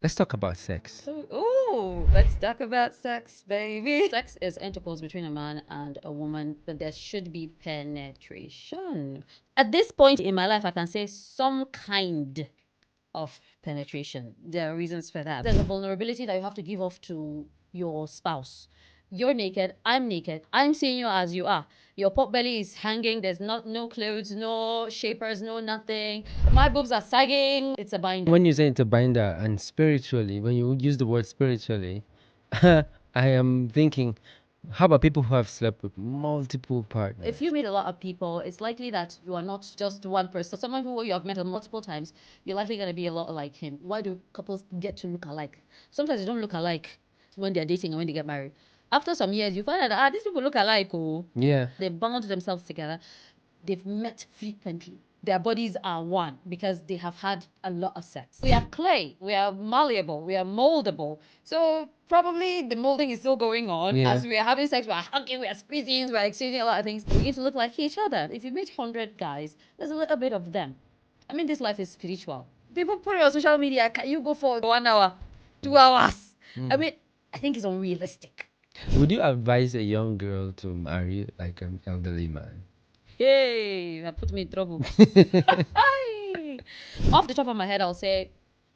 Let's talk about sex. Oh, let's talk about sex, baby. Sex is intercourse between a man and a woman, but there should be penetration. At this point in my life, I can say some kind of penetration. There are reasons for that. There's a vulnerability that you have to give off to your spouse. You're naked, I'm seeing you as you are. Your pot belly is hanging, there's no clothes, no shapers, no nothing. My boobs are sagging. It's a bind. When you say it's a binder and spiritually, when you use the word spiritually, I am thinking, how about people who have slept with multiple partners? If you meet a lot of people, it's likely that you are not just one person. Someone who you have met multiple times, you're likely going to be a lot like him. Why do couples get to look alike? Sometimes they don't look alike when they're dating and when they get married. After some years, you find out that these people look alike. Oh, Yeah. they bound themselves together. They've met frequently. Their bodies are one because they have had a lot of sex. We are clay, we are malleable, we are moldable. So probably the molding is still going on. Yeah. As we are having sex, we are hugging, we are squeezing, we are exchanging a lot of things. We need to look like each other. If you meet 100 guys, there's a little bit of them. I mean, this life is spiritual. People put it on social media, can you go for 1 hour, 2 hours? I mean, I think it's unrealistic. Would you advise a young girl to marry like an elderly man? Hey, that put me in trouble. Hey. Off the top of my head, I'll say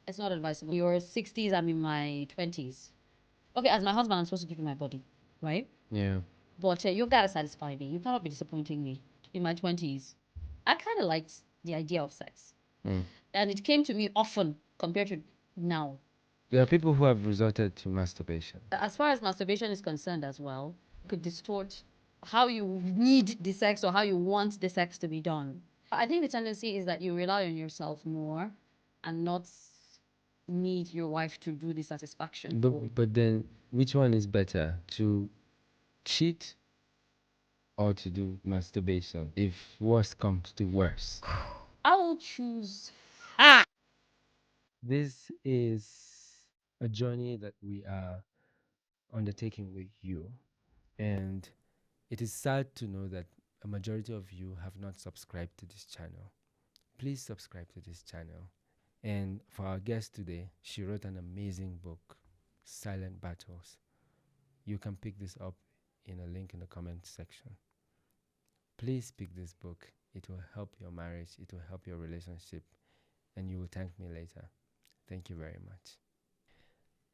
it's not advisable. Your 60s, I'm in my 20s. Okay, as my husband, I'm supposed to give you my body, right? Yeah. But you gotta satisfy me. You cannot be disappointing me. In my 20s, I kind of liked the idea of sex. Mm. And it came to me often compared to now. There are people who have resorted to masturbation. As far as masturbation is concerned as well, it could distort how you need the sex or how you want the sex to be done. I think the tendency is that you rely on yourself more and not need your wife to do the satisfaction. But then, which one is better? To cheat or to do masturbation? If worst comes to worst. I will choose. This is a journey that we are undertaking with you. And it is sad to know that a majority of you have not subscribed to this channel. Please subscribe to this channel. And for our guest today, she wrote an amazing book, Silent Battles. You can pick this up in a link in the comment section. Please pick this book. It will help your marriage, it will help your relationship, and you will thank me later. Thank you very much.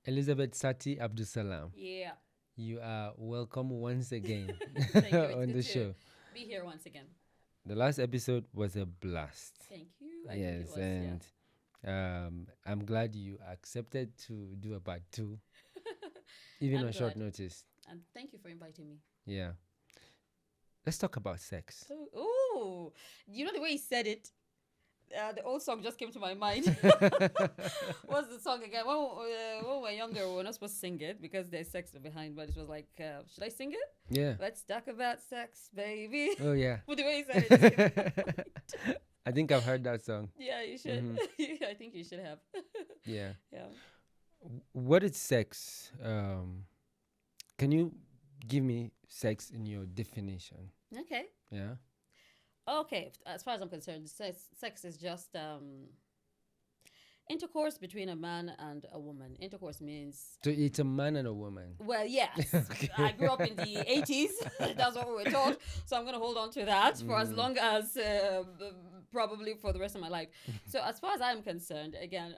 Elisabeth Sati Abdusalam, Yeah. you are welcome once again Thank you. on the show. Be here once again. The last episode was a blast. Thank you. Yes, and I'm glad you accepted to do a part two, even I'm on short glad. notice. And thank you for inviting me. Yeah. Let's talk about sex. Oh, you know the way he said it? The old song just came to my mind. What's the song again? When we were younger, we were not supposed to sing it because there's sex behind, but it was like, should I sing it? Yeah. Let's talk about sex, baby. Oh, yeah. With the way he said it. Just came to my mind. I think I've heard that song. Yeah, you should. I think you should have. Yeah. Yeah. What is sex? Can you give me sex in your definition? Okay. Yeah. Okay. As far as I'm concerned, sex is just intercourse between a man and a woman. Intercourse means, So it's a man and a woman. well, yes. Okay. I grew up in the 80s. That's what we were taught. So I'm going to hold on to that for as long as probably for the rest of my life. So as far as I'm concerned, again,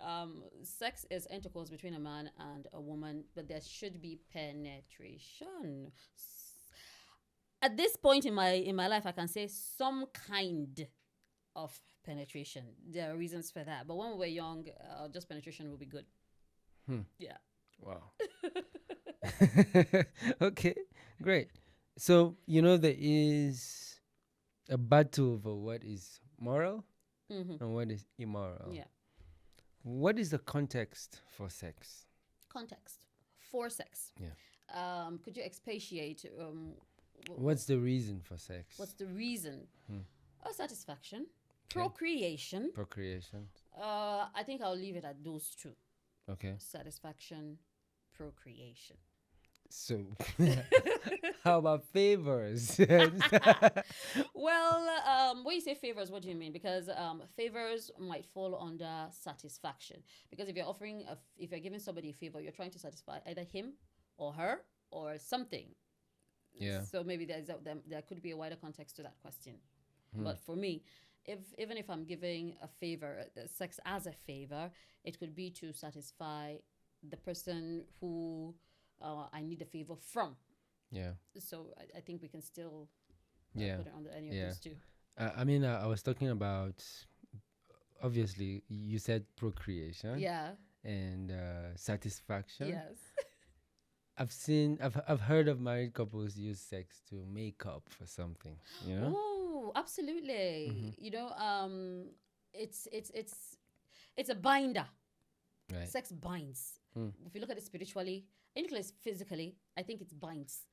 sex is intercourse between a man and a woman, but there should be penetration. At this point in my life, I can say some kind of penetration. There are reasons for that. But when we were young, just penetration will be good. Yeah. Wow. Okay, great. So, there is a battle over what is moral and what is immoral. Yeah. What is the context for sex? Context for sex. Yeah. Could you expatiate? What's the reason for sex? What's the reason? Satisfaction, procreation. Procreation. I think I'll leave it at those two. Okay. Satisfaction, procreation. So, how about favors? Well, when you say favors, what do you mean? Because favors might fall under satisfaction. Because if you're giving somebody a favor, you're trying to satisfy either him or her or something. Yeah. So maybe there could be a wider context to that question. But for me, even if I'm giving a favor, sex as a favor, it could be to satisfy the person who I need a favor from. Yeah. So I think we can still Yeah. put it under any of Yeah. those two. I mean, I was talking about, obviously, you said procreation Yeah. and satisfaction. Yes. I've heard of married couples use sex to make up for something, you know? Oh, absolutely. You know, it's a binder. Right. Sex binds. If you look at it spiritually, and you look at it physically, I think it binds.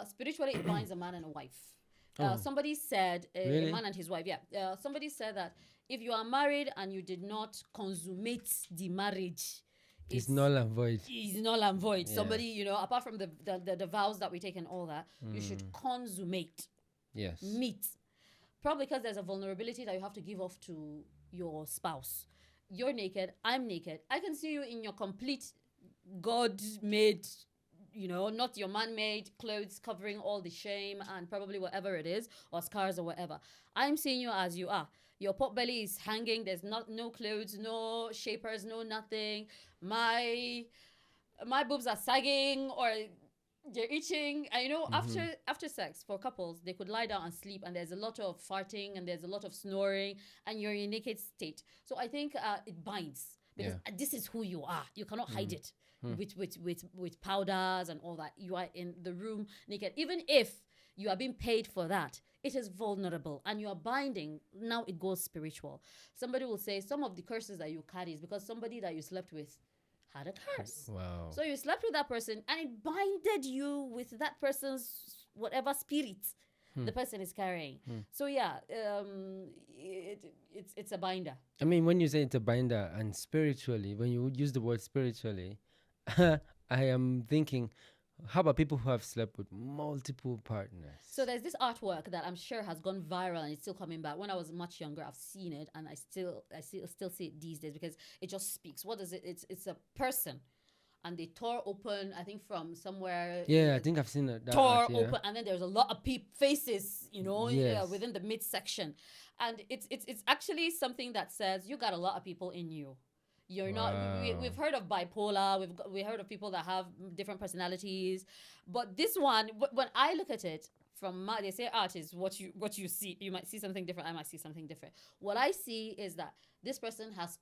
Spiritually, it binds a man and a wife. Somebody said, Really? a man and his wife, yeah. Somebody said that if you are married and you did not consummate the marriage, It's null and void. is null and void. Yeah. Somebody, you know, apart from the vows that we take and all that, you should consummate, Yes. meet. Probably because there's a vulnerability that you have to give off to your spouse. You're naked, I'm naked. I can see you in your complete God-made, you know, not your man-made clothes covering all the shame and probably whatever it is, or scars or whatever. I'm seeing you as you are. Your pot belly is hanging. There's no clothes, no shapers, no nothing. My boobs are sagging or they're itching. And you know, after sex for couples, they could lie down and sleep, and there's a lot of farting and there's a lot of snoring, and you're in a naked state. So I think it binds because this is who you are. You cannot hide it with powders and all that. You are in the room naked, even if you are being paid for that. It is vulnerable and you are binding. Now it goes spiritual. Somebody will say some of the curses that you carry is because somebody that you slept with had a curse. Wow. So you slept with that person and it binded you with that person's whatever spirit the person is carrying. So yeah, it's a binder. I mean, when you say it's a binder and spiritually, when you use the word spiritually, I am thinking, how about people who have slept with multiple partners? So there's this artwork that I'm sure has gone viral and it's still coming back. When I was much younger, I've seen it and I still see it these days because it just speaks. What is it? It's a person, and they tore open, I think from somewhere. Yeah, I think I've seen that. Tore art, yeah. open, and then there's a lot of faces, you know, Yes. within the midsection, and it's actually something that says you got a lot of people in you. You're not. We've heard of bipolar. We heard of people that have different personalities, but this one, when I look at it from they say art is what you see. You might see something different. I might see something different. What I see is that this person has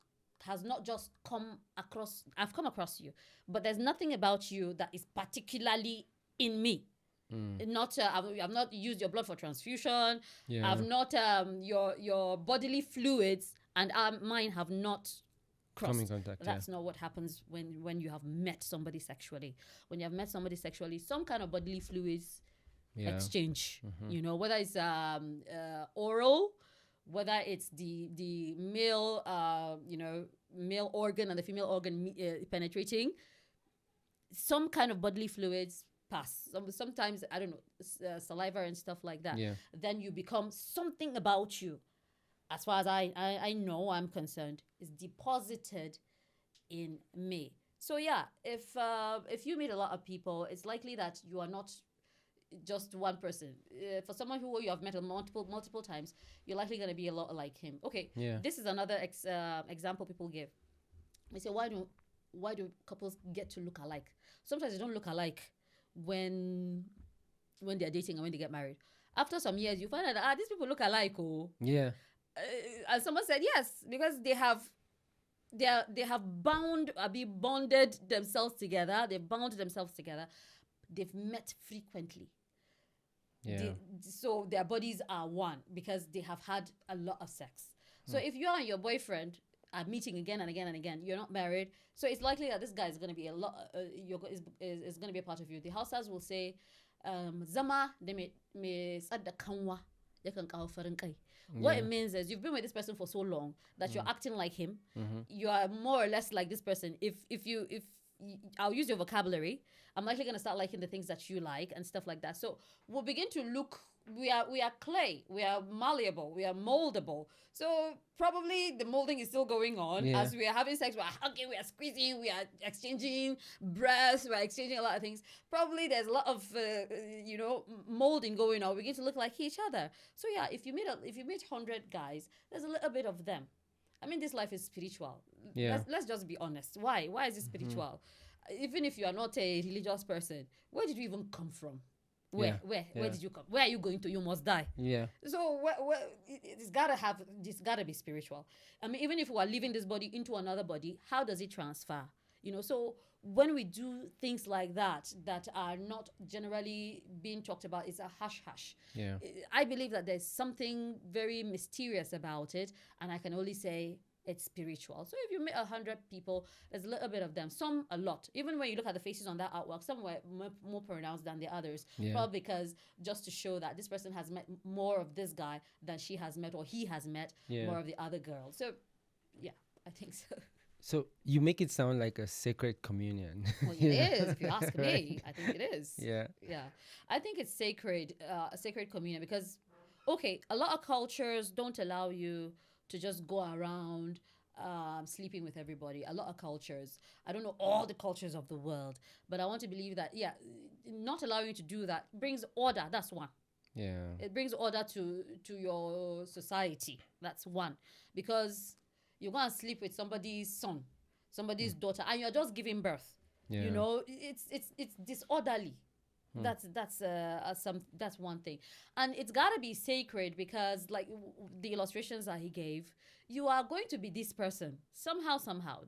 not just come across. I've come across you, but there's nothing about you that is particularly in me. Not I've not used your blood for transfusion. Yeah. I've not your bodily fluids and mine have not crossed. Come in contact. That's not what happens when you have met somebody sexually. When you have met somebody sexually, some kind of bodily fluids exchange. You know, whether it's oral, whether it's the male male organ and the female organ penetrating, some kind of bodily fluids pass. Sometimes I don't know, saliva and stuff like that. Yeah. Then you become something about you, as far as I know, I'm concerned, is deposited in me. So yeah, if you meet a lot of people, it's likely that you are not just one person. For someone who you have met multiple times, you're likely going to be a lot like him. Okay, this is another example people give. They say, why do couples get to look alike? Sometimes they don't look alike when they're dating and when they get married. After some years, you find out that these people look alike. Oh, yeah. And someone said yes, because they have bonded themselves together. They've bound themselves together. They've met frequently. Yeah. So their bodies are one because they have had a lot of sex. So if you and your boyfriend are meeting again and again and again, you're not married, so it's likely that this guy is going to be a lot. Is going to be a part of you. The households will say, "Zama de me sadda kanwa yakan kawo farin kai." What it means is you've been with this person for so long that you're acting like him. You are more or less like this person. If I'll use your vocabulary. I'm likely going to start liking the things that you like and stuff like that. So we'll begin to look. We are clay. We are malleable. We are moldable. So probably the molding is still going on as we are having sex. We are hugging. We are squeezing. We are exchanging breaths. We are exchanging a lot of things. Probably there's a lot of molding going on. We begin to look like each other. So yeah, if you meet 100 guys, there's a little bit of them. I mean, this life is spiritual. Yeah. Let's just be honest. Why? Why is it spiritual? Even if you are not a religious person, where did you even come from? Where did you come? Where are you going to? You must die. Yeah. So it's gotta be spiritual. I mean, even if we are leaving this body into another body, how does it transfer? So when we do things like that are not generally being talked about, it's a hush. Yeah. I believe that there's something very mysterious about it, and I can only say it's spiritual. So if you meet 100 people, there's a little bit of them, some a lot. Even when you look at the faces on that artwork, some were more pronounced than the others. Probably because just to show that this person has met more of this guy than she has met, or he has met more of the other girl. So yeah, I think so. So you make it sound like a sacred communion. Well, it is, if you ask me. I think it is. Yeah. Yeah. I think it's sacred, a sacred communion, because, okay, a lot of cultures don't allow you to just go around sleeping with everybody. A lot of cultures. I don't know all the cultures of the world, but I want to believe that, not allowing you to do that brings order. That's one. Yeah. It brings order to your society. That's one. Because you're going to sleep with somebody's son, somebody's daughter, and you're just giving birth. Yeah. It's disorderly. That's one thing, and it's got to be sacred, because like the illustrations that he gave, you are going to be this person somehow.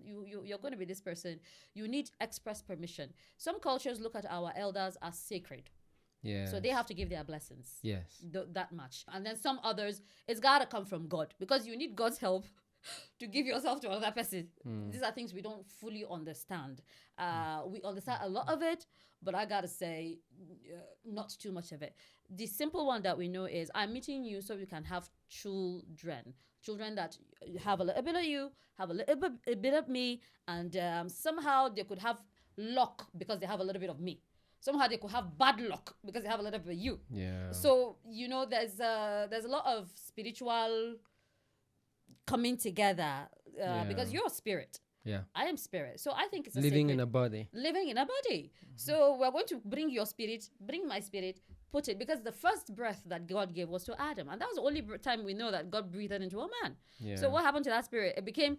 You're going to be this person. You need express permission. Some cultures look at our elders as sacred. Yeah. So they have to give their blessings. Yes. That much. And then some others, it's got to come from God, because you need God's help to give yourself to another person. These are things we don't fully understand. We understand a lot of it, but I gotta say, not too much of it. The simple one that we know is, I'm meeting you so we can have children that have a little bit of you, have a bit of me, and somehow they could have luck because they have a little bit of me. Somehow they could have bad luck because they have a little bit of you. Yeah. So there's a lot of spiritual coming together because you're a spirit. Yeah. I am spirit. So I think it's living in a body. Living in a body. So we're going to bring your spirit, bring my spirit, put it, because the first breath that God gave was to Adam. And that was the only time we know that God breathed into a man. Yeah. So what happened to that spirit? It became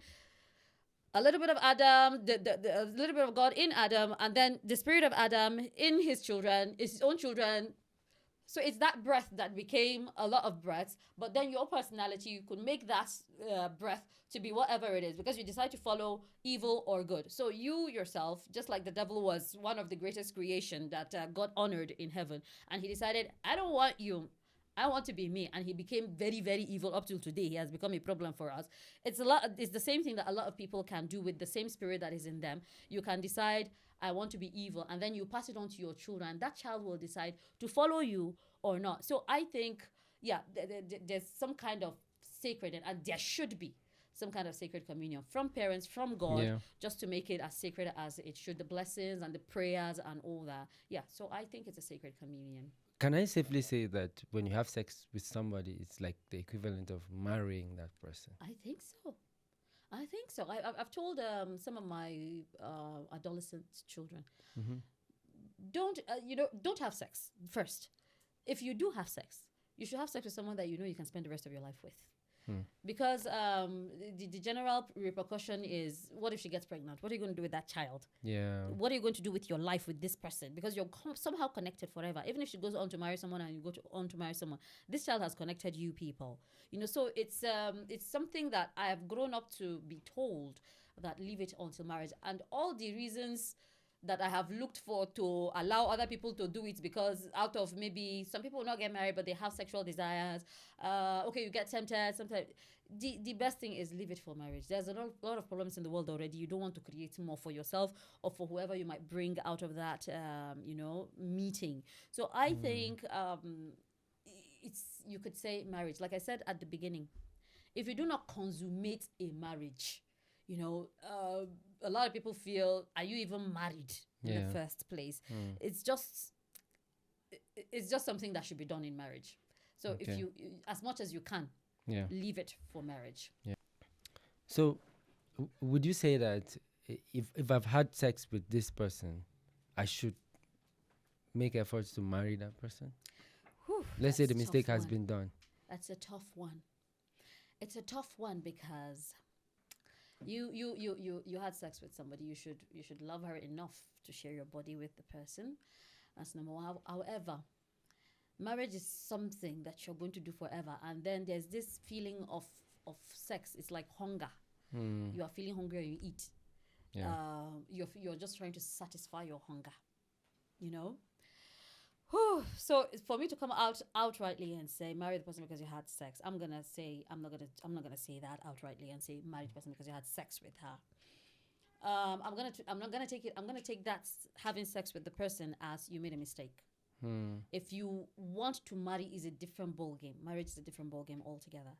a little bit of Adam, a little bit of God in Adam, and then the spirit of Adam in his children, his own children. So it's that breath that became a lot of breaths, but then your personality, you could make that breath to be whatever it is, because you decide to follow evil or good. So you yourself, just like the devil was one of the greatest creation that God honored in heaven, and he decided, I don't want you, I want to be me, and he became very, very evil up till today. He has become a problem for us. It's the same thing that a lot of people can do with the same spirit that is in them. You can decide, I want to be evil, and then you pass it on to your children. That child will decide to follow you or not. So I think, there's some kind of sacred, and there should be some kind of sacred communion from parents, from God, just to make it as sacred as it should. The blessings and the prayers and all that. Yeah, so I think it's a sacred communion. Can I safely say that when you have sex with somebody, it's like the equivalent of marrying that person? I think so. I've told some of my adolescent children, don't have sex first. If you do have sex, you should have sex with someone that you know you can spend the rest of your life with. Because the general repercussion is, what if she gets pregnant? What are you going to do with that child? Yeah. What are you going to do with your life with this person? Because you're somehow connected forever. Even if she goes on to marry someone and you go on to marry someone, this child has connected you people. So it's something that I have grown up to be told, that leave it until marriage. And all the reasons that I have looked for to allow other people to do it, because out of maybe some people will not get married, but they have sexual desires. Okay, you get tempted. Sometimes the best thing is leave it for marriage. There's a lot of problems in the world already. You don't want to create more for yourself or for whoever you might bring out of that, meeting. So I think you could say marriage. Like I said at the beginning, if you do not consummate a marriage, A lot of people feel, are you even married in the first place? It's just something that should be done in marriage. So if you, as much as you can, leave it for marriage. So would you say that if I've had sex with this person, I should make efforts to marry that person? Whew, Let's say that's the a mistake tough has one. been done. That's a tough one. It's a tough one because you had sex with somebody. You should love her enough to share your body with the person. That's number one. However, marriage is something that you're going to do forever, and then there's this feeling of sex. It's like hunger. You are feeling hungry and you eat. You're just trying to satisfy your hunger, you know. So for me to come outrightly and say marry the person because you had sex, I'm not gonna say that outrightly and say marry the person because you had sex with her. I'm gonna take that having sex with the person as you made a mistake. If you want to marry, is a different ball game. Marriage is a different ball game altogether.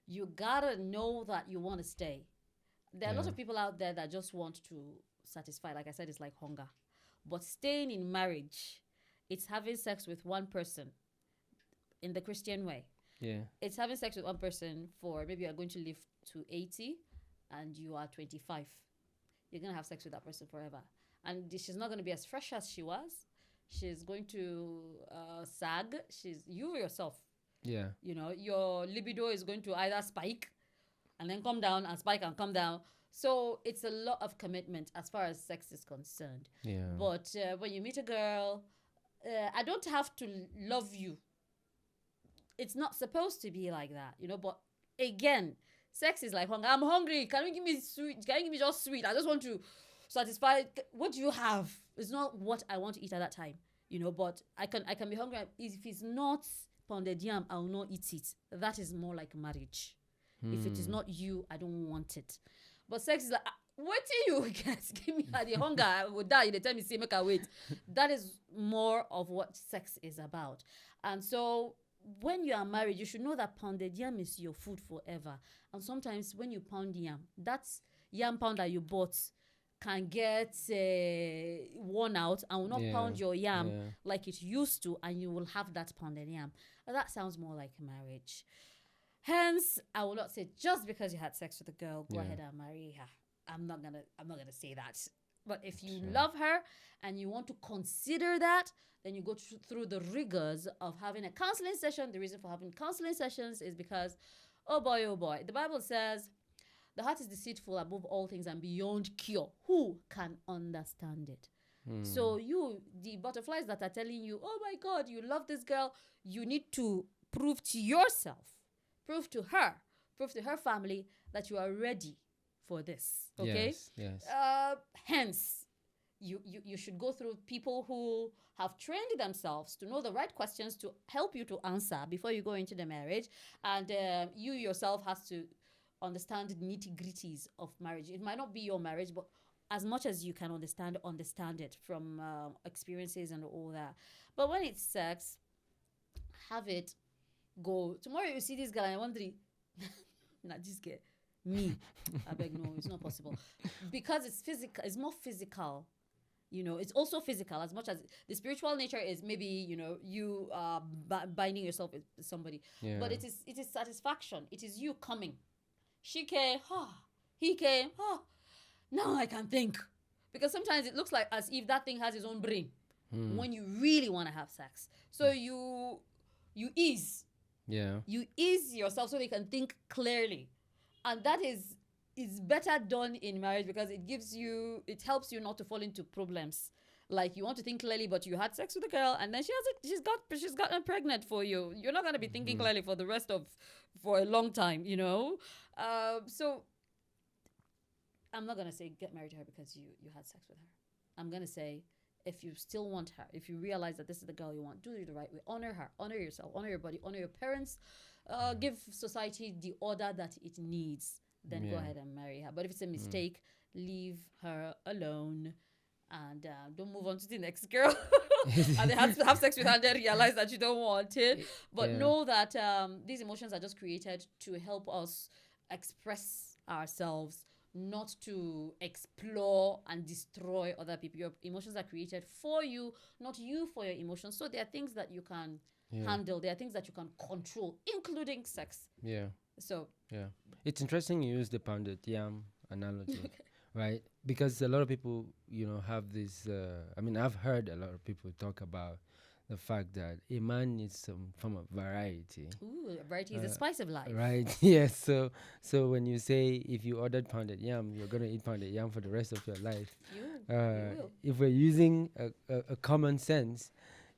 You gotta know that you want to stay. There are a lot of people out there that just want to satisfy. Like I said, it's like hunger. But staying in marriage, it's having sex with one person in the Christian way. It's having sex with one person for maybe you're going to live to 80 and you are 25. You're going to have sex with that person forever. And she's not going to be as fresh as she was. She's going to sag. You yourself. Your libido is going to either spike and then come down and spike and come down. So it's a lot of commitment as far as sex is concerned. But when you meet a girl, I don't have to love you. It's not supposed to be like that, but again, sex is like hunger. I'm hungry. Can you give me sweet? Can you give me just sweet? I just want to satisfy. What do you have? It's not what I want to eat at that time, but I can be hungry. If it's not pounded yam, I will not eat it. That is more like marriage. If it is not you, I don't want it. But sex is like, what do you get? Give me the hunger. I will die. They tell me, say, make I wait. That is more of what sex is about. And so when you are married, you should know that pounded yam is your food forever. And sometimes when you pound yam, that yam pound that you bought can get worn out and will not pound your yam like it used to, and you will have that pounded yam. And that sounds more like marriage. Hence, I will not say just because you had sex with a girl, go ahead and marry her. I'm not gonna say that. But if you love her and you want to consider that, then you go through the rigors of having a counseling session. The reason for having counseling sessions is because, oh boy, the Bible says, the heart is deceitful above all things and beyond cure. Who can understand it? So the butterflies that are telling you, oh my God, you love this girl, you need to prove to yourself, prove to her family that you are ready for this. Okay? Yes. Hence, you should go through people who have trained themselves to know the right questions to help you to answer before you go into the marriage. And you yourself has to understand the nitty-gritties of marriage. It might not be your marriage, but as much as you can understand it from experiences and all that. But when it's sex, have it go. Tomorrow you see this girl and you're wondering, not this girl, me. I beg, no, it's not possible. Because it's physical, it's more physical. It's also physical as much as the spiritual nature is maybe, you binding yourself with somebody. But it is satisfaction. It is you coming. She came, he came, now I can think. Because sometimes it looks like as if that thing has its own brain when you really want to have sex. So you ease. You ease yourself so they can think clearly. And that is better done in marriage because it helps you not to fall into problems. Like you want to think clearly, but you had sex with a girl and then she's gotten pregnant for you. You're not going to be thinking clearly for a long time, So I'm not going to say get married to her because you had sex with her. I'm going to say, if you still want her, if you realize that this is the girl you want, do it the right way. Honor her, honor yourself, honor your body, honor your parents. Give society the order that it needs. Then go ahead and marry her. But if it's a mistake, leave her alone and don't move on to the next girl. And they have to have sex with her and then realize that you don't want it. But know that these emotions are just created to help us express ourselves, not to explore and destroy other people. Your emotions are created for you, not you for your emotions. So there are things that you can handle. There are things that you can control, including sex. Yeah. So Yeah. It's interesting you use the pounded yam analogy, right? Because a lot of people, have this. I mean, I've heard a lot of people talk about the fact that a man needs some form of variety. ooh, variety is the spice of life. Right. Yes. So when you say if you ordered pounded yam, you're gonna eat pounded yam for the rest of your life. You will. If we're using a common sense,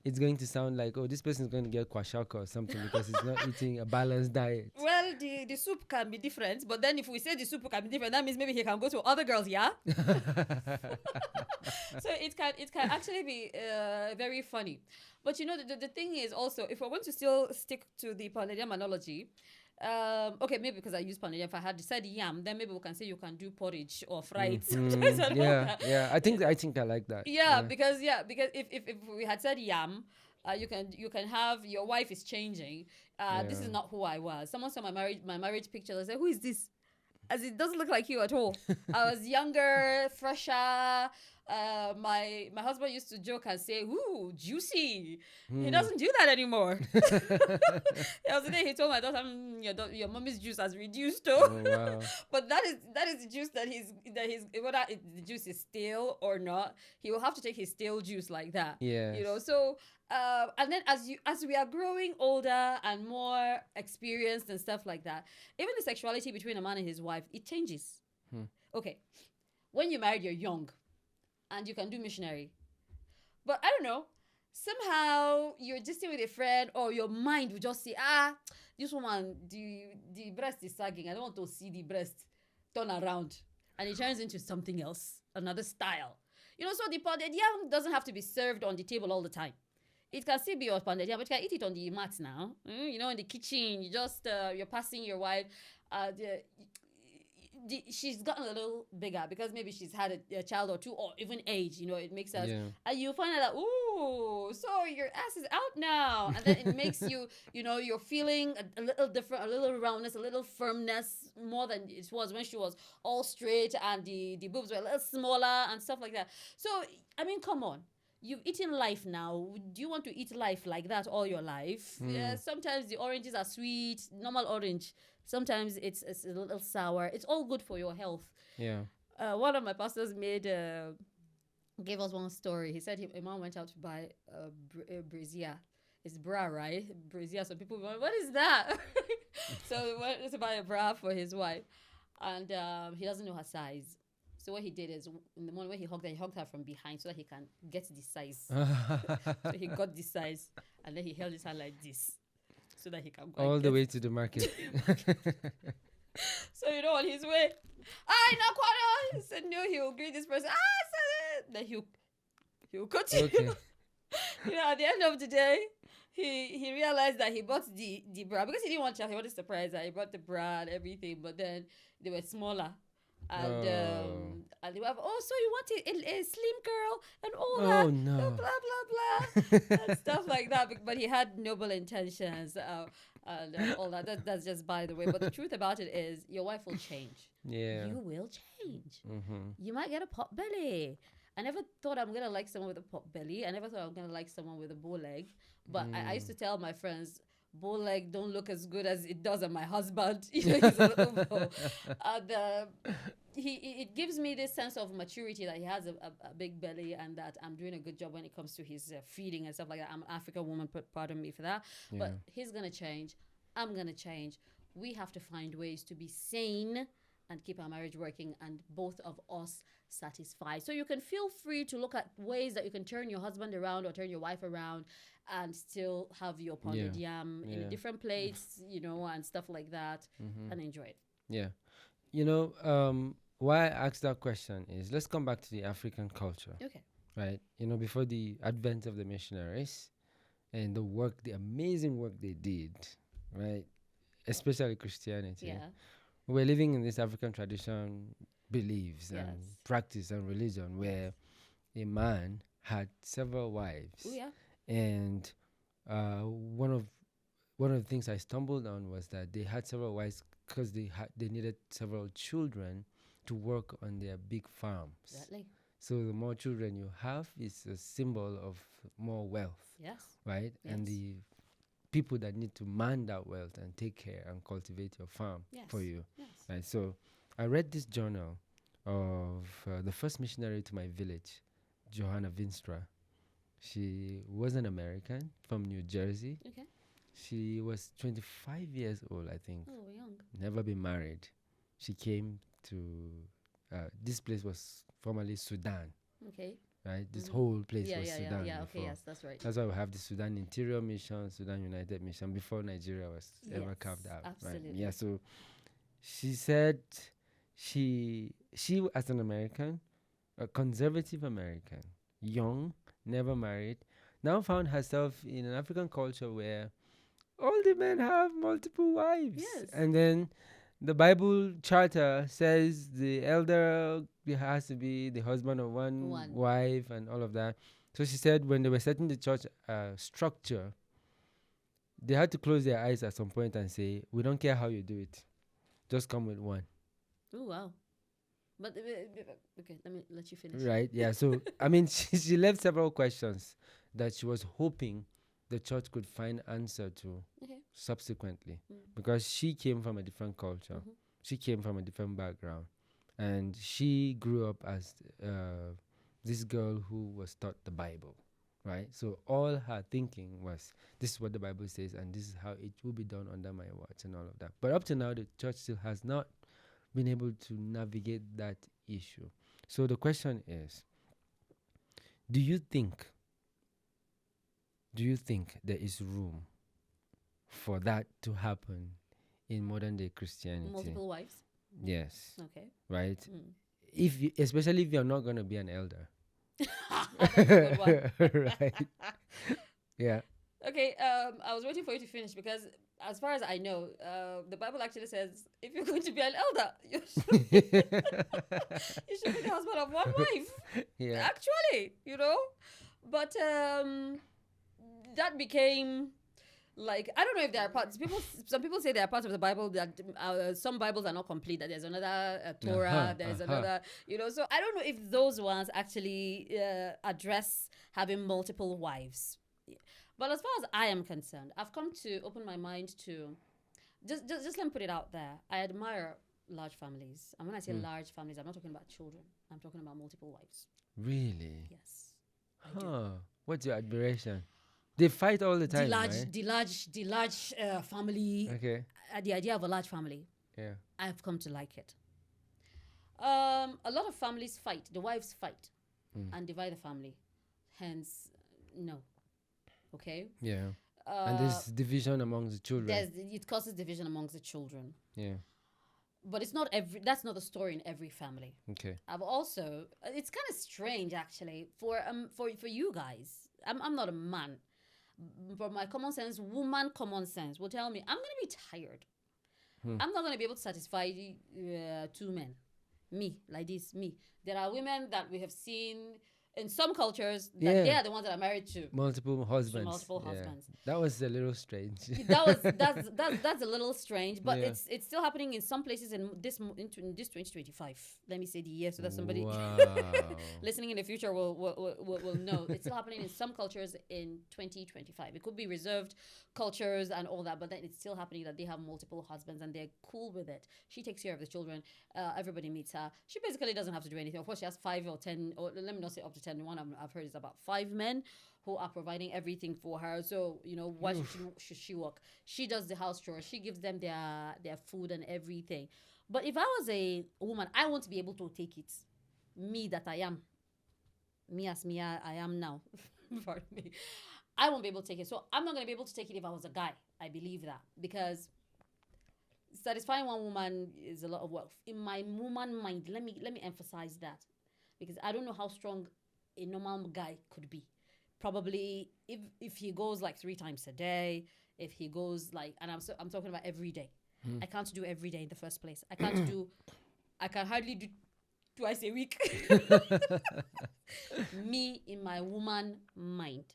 it's going to sound like, oh, this person is going to get kwashaka or something because he's not eating a balanced diet. Well, the soup can be different, but then if we say the soup can be different, that means maybe he can go to other girls, yeah. So it can actually be very funny, but the thing is also, if we're going to still stick to the pounded yam analogy, okay, maybe because I use pounded yam, if I had said yam, then maybe we can say you can do porridge or fried sometimes and all that. Yeah. I think I like that. Because if we had said yam, you can have your wife is changing. This is not who I was. Someone saw my marriage picture. They said, "Who is this?" As it doesn't look like you at all. I was younger, fresher. My husband used to joke and say, "Ooh, juicy." He doesn't do that anymore. The other day he told my daughter, your mommy's juice has reduced too." Oh, wow. But that is the juice that he's whether the juice is stale or not, he will have to take his stale juice like that. Yes. So and then as we are growing older and more experienced and stuff like that, even the sexuality between a man and his wife, it changes. Okay, when you're married, you're young and you can do missionary, but I don't know, somehow you're just with a friend or your mind will just say, this woman, the breast is sagging, I don't want to see the breast, turn around, and it turns into something else, another style. So the pounded yam doesn't have to be served on the table all the time. It can still be your pounded yam, but you can eat it on the mat now. In the kitchen, you just you're passing your wife. She's gotten a little bigger because maybe she's had a child or two, or even age. It makes us, and you find out that, ooh, so your ass is out now, and then it makes you, you're feeling a little different, a little roundness, a little firmness more than it was when she was all straight and the boobs were a little smaller and stuff like that. So I mean, come on. You've eaten life now. Do you want to eat life like that all your life? Yeah, sometimes the oranges are sweet, normal orange. Sometimes it's a little sour. It's all good for your health. Yeah. One of my pastors gave us one story. He said a man went out to buy a brazier. It's bra, right? Brazier. So people went, what is that? So he went to buy a bra for his wife. And he doesn't know her size. So what he did is, in the morning when he hugged her from behind so that he can get the size. So he got the size, and then he held his hand like this so that he can go all the way to the market. So on his way, no quarter. He said no, he will greet this person. Then he'll continue. Okay. At the end of the day, he realized that he bought the bra because he didn't want child. He wanted to surprise her. He bought the bra and everything, but then they were smaller. And they were, so you want a slim girl and all that, no. blah blah blah, and stuff like that. But he had noble intentions, and all that. That's just by the way. But the truth about it is, your wife will change. Yeah. You will change. You might get a pot belly. I never thought I'm gonna like someone with a pot belly. I never thought I'm gonna like someone with a bow leg. But I used to tell my friends, bow leg don't look as good as it does on my husband. He's a little bow. And it gives me this sense of maturity that he has a big belly and that I'm doing a good job when it comes to his feeding and stuff like that. I'm an African woman, pardon me for that. Yeah. But he's gonna change. I'm gonna change. We have to find ways to be sane and keep our marriage working and both of us satisfied. So you can feel free to look at ways that you can turn your husband around or turn your wife around and still have your pounded yam in a different place, and stuff like that, and enjoy it. Yeah. Why I asked that question is, let's come back to the African culture. Okay. Right? Before the advent of the missionaries and the amazing work they did, right? Especially Christianity. Yeah. We're living in this African tradition, beliefs and practice and religion where a man had several wives. Oh, yeah. And one of the things I stumbled on was that they had several wives because they needed several children to work on their big farms. Exactly. So the more children you have is a symbol of more wealth, Yes. right? And Yes. the people that need to man that wealth and take care and cultivate your farm for you, Yes. right? So I read this journal of the first missionary to my village, Johanna Vinstra. She was an American from New Jersey. Okay. She was 25 years old, I think. Oh, young. Never been married. She came to this place was formerly Sudan, Okay. right? This whole place Yeah, was yeah, Sudan yeah. Okay, before. yes, that's right. That's why we have the Sudan Interior Mission, Sudan United Mission before Nigeria was ever carved out. Absolutely. Right? Yeah. So she said she as an American, a conservative American, young, never married, now found herself in an African culture where all the men have multiple wives. Yes. And then the Bible charter says the elder has to be the husband of one wife and all of that. So she said when they were setting the church structure, they had to close their eyes at some point and say, we don't care how you do it. Just come with one. Oh, wow. But okay, let me let you finish. Right, yeah. So, I mean, she left several questions that she was hoping the church could find answer to subsequently, because she came from a different culture. She came from a different background, and she grew up as this girl who was taught the Bible, right? So all her thinking was, this is what the Bible says, and this is how it will be done under my watch and all of that. But up to now, the church still has not been able to navigate that issue. So the question is, do you think there is room for that to happen in modern day Christianity? Multiple wives? Yes. Okay. Right? If you, especially if you're not going to be an elder. That's a good one. Right. Yeah. Okay, I was waiting for you to finish because as far as I know, the Bible actually says if you're going to be an elder, you should be, you should be the husband of one wife. Yeah. Actually, but that became like, I don't know if there are parts. Some people say there are parts of the Bible that some Bibles are not complete. That there's another Torah. There's another, So I don't know if those ones actually address having multiple wives. But as far as I am concerned, I've come to open my mind to just let me put it out there. I admire large families. And when I say large families, I'm not talking about children. I'm talking about multiple wives. Really? Yes. I do. What's your admiration? They fight all the time, The large family. Okay. The idea of a large family. Yeah. I've come to like it. A lot of families fight. The wives fight and divide the family. Hence, no. Okay. Yeah. And there's division among the children. It causes division amongst the children. Yeah. But that's not the story in every family. Okay. I've also, it's kind of strange actually for you guys. I'm not a man. But my common sense, woman common sense will tell me I'm going to be tired. I'm not going to be able to satisfy two men. Me, like this, me. There are women that we have seen in some cultures that they are the ones that are married to multiple husbands. That was a little strange. That's a little strange, but it's still happening in some places in this 2025. Let me say the year so that somebody listening in the future will know. It's still happening in some cultures in 2025. It could be reserved cultures and all that, but then it's still happening that they have multiple husbands and they're cool with it. She takes care of the children. Everybody meets her. She basically doesn't have to do anything. Of course, she has 5 or 10, or let me not say up to 10. One I've heard is about 5 men who are providing everything for her. So, why should she work? She does the house chores. She gives them their food and everything. But if I was a woman, I want to be able to take it. Me that I am. Me as me I am now. Pardon me. I won't be able to take it. So I'm not going to be able to take it if I was a guy. I believe that. Because satisfying one woman is a lot of work. In my woman mind, let me emphasize that. Because I don't know how strong a normal guy could be. Probably if he goes like 3 times a day, if he goes like, and I'm talking about every day. I can't do every day in the first place. I can hardly do twice a week. Me in my woman mind.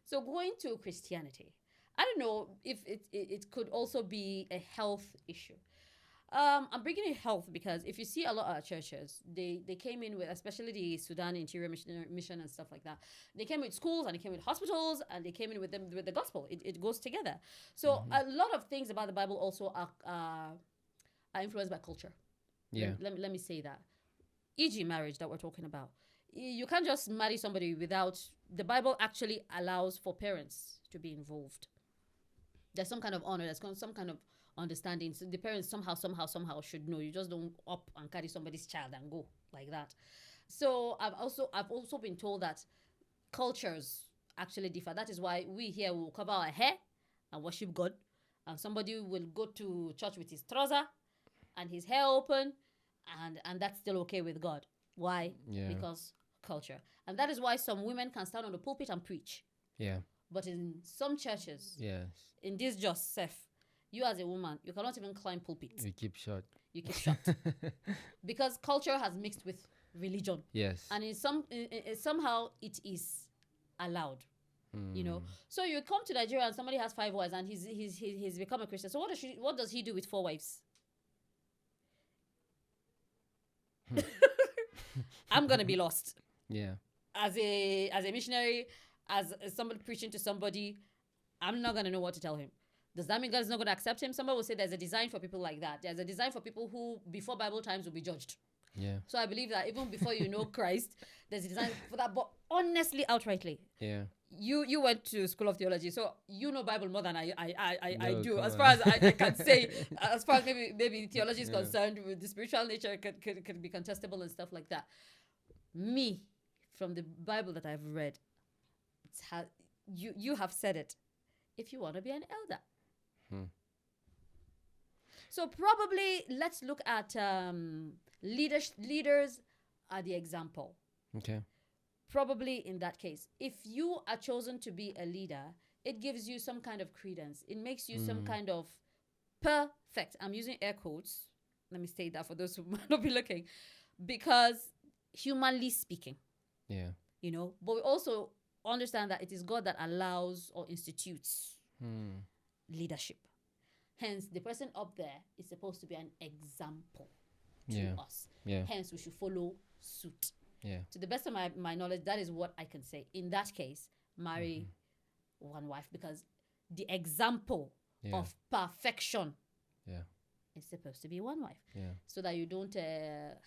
So going to Christianity, I don't know if it could also be a health issue. I'm bringing in health because if you see a lot of churches, they came in with, especially the Sudan Interior Mission and stuff like that. They came with schools and they came with hospitals and they came in with them with the gospel. It goes together. So a lot of things about the Bible also are influenced by culture. Yeah. Let me say that. E.g., marriage that we're talking about. You can't just marry somebody without. The Bible actually allows for parents to be involved. There's some kind of honor. There's some kind of understanding. So the parents somehow should know. You just don't up and carry somebody's child and go like that. So I've also been told that cultures actually differ. That is why we here will cover our hair and worship God, and somebody will go to church with his trouser and his hair open, and that's still okay with God. Why? Yeah. Because culture. And that is why some women can stand on the pulpit and preach. Yeah. But in some churches, Yes. in this just self, you as a woman, you cannot even climb pulpit. You keep short. You keep shut. Because culture has mixed with religion. Yes. And somehow it is allowed. You know, so you come to Nigeria and somebody has 5 wives and he's become a Christian. So what does he do with 4 wives? I'm gonna be lost. Yeah. As a missionary, as somebody preaching to somebody, I'm not gonna know what to tell him. Does that mean God is not gonna accept him? Somebody will say there's a design for people like that. There's a design for people who before Bible times will be judged. Yeah. So I believe that even before you know Christ, there's a design for that. But honestly, outrightly, Yeah. you went to School of Theology, so you know Bible more than I No, do. come As on. far as I can say, as far as maybe theology is concerned, with the spiritual nature could be contestable and stuff like that. Me, from the Bible that I've read, you have said it. If you want to be an elder. So probably let's look at leaders are the example. Okay. Probably in that case, if you are chosen to be a leader, it gives you some kind of credence. It makes you some kind of perfect. I'm using air quotes. Let me state that for those who might not be looking. Because humanly speaking, Yeah. you know, but we also understand that it is God that allows or institutes leadership. Hence, the person up there is supposed to be an example to us. Yeah. Hence, we should follow suit. Yeah. To the best of my knowledge, that is what I can say. In that case, marry one wife, because the example of perfection is supposed to be one wife. Yeah. So that you don't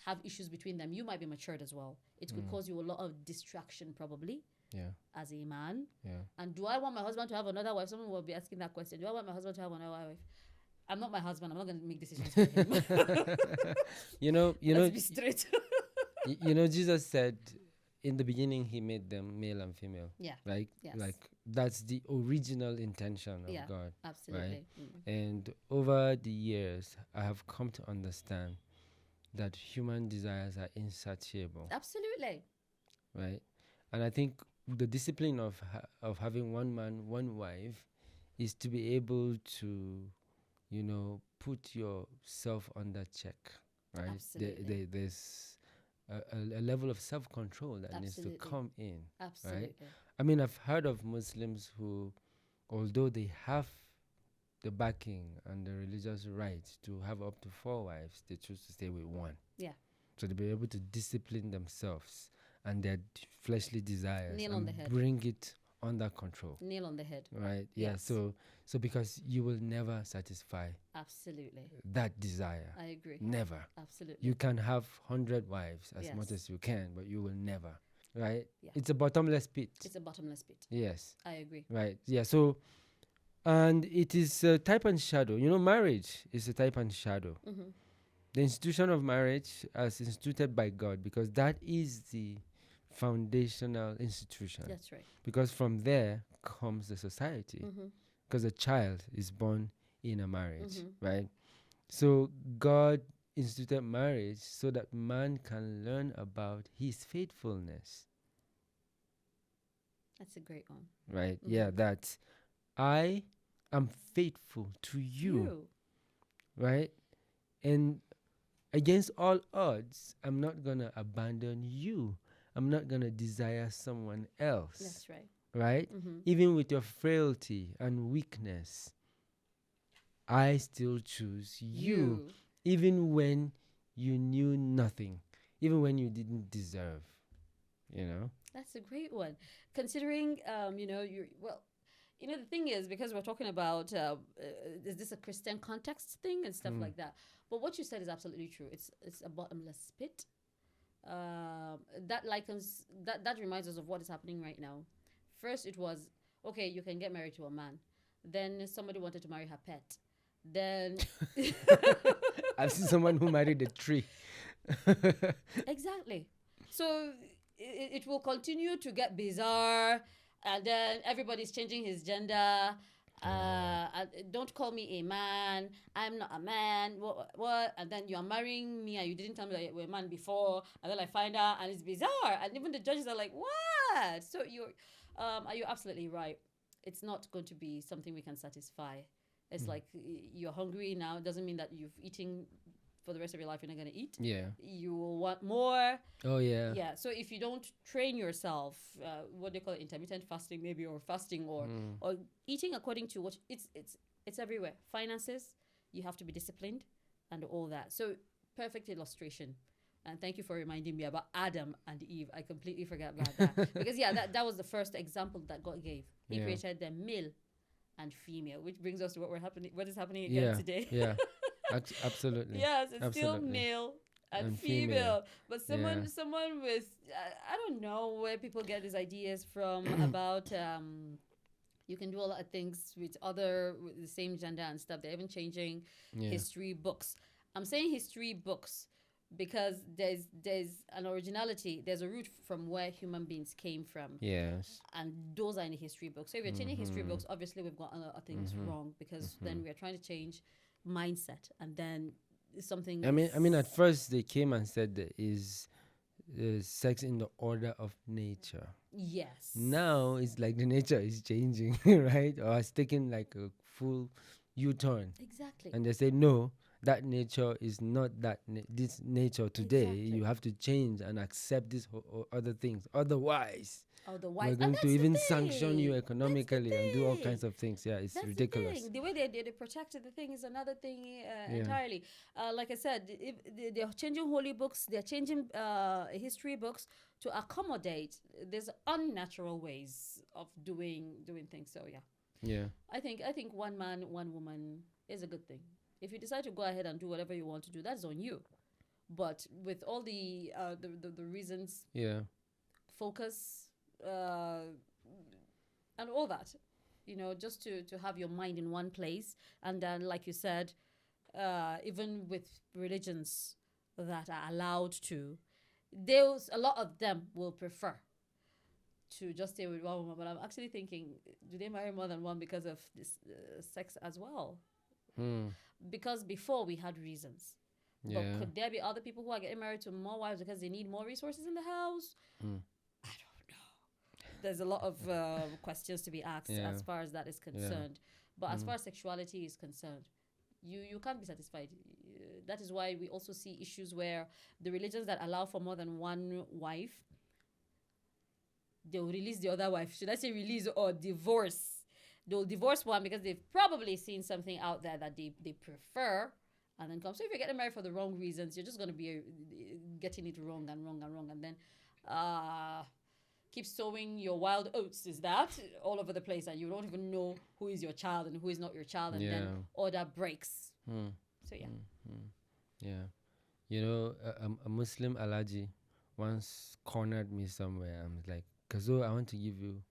have issues between them. You might be matured as well. It could cause you a lot of distraction probably. Yeah. As a man. Yeah. And do I want my husband to have another wife? Someone will be asking that question. Do I want my husband to have another wife? I'm not my husband. I'm not going to make decisions for him. Let's be straight. Jesus said in the beginning he made them male and female. Yeah. Right? Yes. Like that's the original intention of God. Absolutely. Right? And over the years, I have come to understand that human desires are insatiable. Absolutely. Right? And I think the discipline of having one man, one wife is to be able to, put yourself under check, right? Absolutely. There's a level of self-control that needs to come in. Absolutely. Right? I mean, I've heard of Muslims who, although they have the backing and the religious right to have up to 4 wives, they choose to stay with one. Yeah. So they'll be able to discipline themselves and their fleshly desires Nail and on the head. bring it under control. Nail on the head. Right? Yeah. Yes. So because you will never satisfy Absolutely. that desire. I agree. Never. Absolutely. You can have 100 wives as Yes. much as you can, but you will never. Right? Yeah. It's a bottomless pit. It's a bottomless pit. Yes. I agree. Right. Yeah. So, and it is a type and shadow. Marriage is a type and shadow. The institution of marriage as instituted by God, because that is the foundational institution. That's right. Because from there comes the society. Because a child is born in a marriage, right? So God instituted marriage so that man can learn about his faithfulness. That's a great one. Right? Yeah, that I am faithful to you. Right? And against all odds, I'm not going to abandon you. I'm not going to desire someone else. That's right. Right? Even with your frailty and weakness, I still choose you. even when you knew nothing, even when you didn't deserve, you know? That's a great one. Considering, you're, well, the thing is, because we're talking about, is this a Christian context thing and stuff like that? But what you said is absolutely true. It's a bottomless pit. That reminds us of what is happening right now. First, it was okay. You can get married to a man. Then somebody wanted to marry her pet. Then I've seen someone who married a tree. exactly. So it will continue to get bizarre, and then everybody's changing his gender. Don't call me a man. I'm not a man. What? And then you are marrying me, and you didn't tell me that you were a man before. And then I find out, and it's bizarre. And even the judges are like, "What?" So you're absolutely right. It's not going to be something we can satisfy. It's like you're hungry now. It doesn't mean that you've eaten for the rest of your life. You're not going to eat. Yeah. You will want more. Oh, yeah. Yeah. So if you don't train yourself, what they call it, intermittent fasting, maybe, or fasting, or eating according to what it's everywhere. Finances, you have to be disciplined, and all that. So perfect illustration. And thank you for reminding me about Adam and Eve. I completely forgot about that. Because that was the first example that God gave. He created them male and female, which brings us to what is happening again today. Yeah. Absolutely. Yes, it's still male and female. But someone with I don't know where people get these ideas from about you can do a lot of things with the same gender and stuff. They're even changing history books. I'm saying history books because there's an originality. There's a root from where human beings came from. Yes. And those are in the history books. So if you're changing history books, obviously we've got a lot of things wrong, because then we're trying to change mindset, and then something. I mean, at first they came and said there is sex in the order of nature. Yes. Now it's like the nature is changing, right? Or it's taking like a full U-turn. Exactly. And they say no, that nature is not this nature today. Exactly. You have to change and accept these other things. Otherwise, we're And going that's to the even thing. sanction you That's the economically and do all thing. kinds of things. Yeah, it's That's ridiculous. The way they protected the thing is another thing entirely. Like I said, if they're changing holy books, they're changing history books to accommodate. There's unnatural ways of doing things. So Yeah. I think one man, one woman is a good thing. If you decide to go ahead and do whatever you want to do, that's on you. But with all the reasons, focus, and all that, just to have your mind in one place. And then, like you said, even with religions that are allowed to, a lot of them will prefer to just stay with one woman. But I'm actually thinking, do they marry more than one because of this sex as well? Because before we had reasons. But could there be other people who are getting married to more wives because they need more resources in the house? I don't know. There's a lot of questions to be asked as far as that is concerned. But as far as sexuality is concerned, you can't be satisfied. That is why we also see issues where the religions that allow for more than one wife, they'll release the other wife. Should I say release or divorce? They'll divorce one because they've probably seen something out there that they prefer, and then come. So if you're getting married for the wrong reasons, you're just going to be getting it wrong, and then keep sowing your wild oats, is that, all over the place, and you don't even know who is your child and who is not your child, and then order breaks. So a Muslim alaji once cornered me somewhere. I'm like, Kazo, I want to give you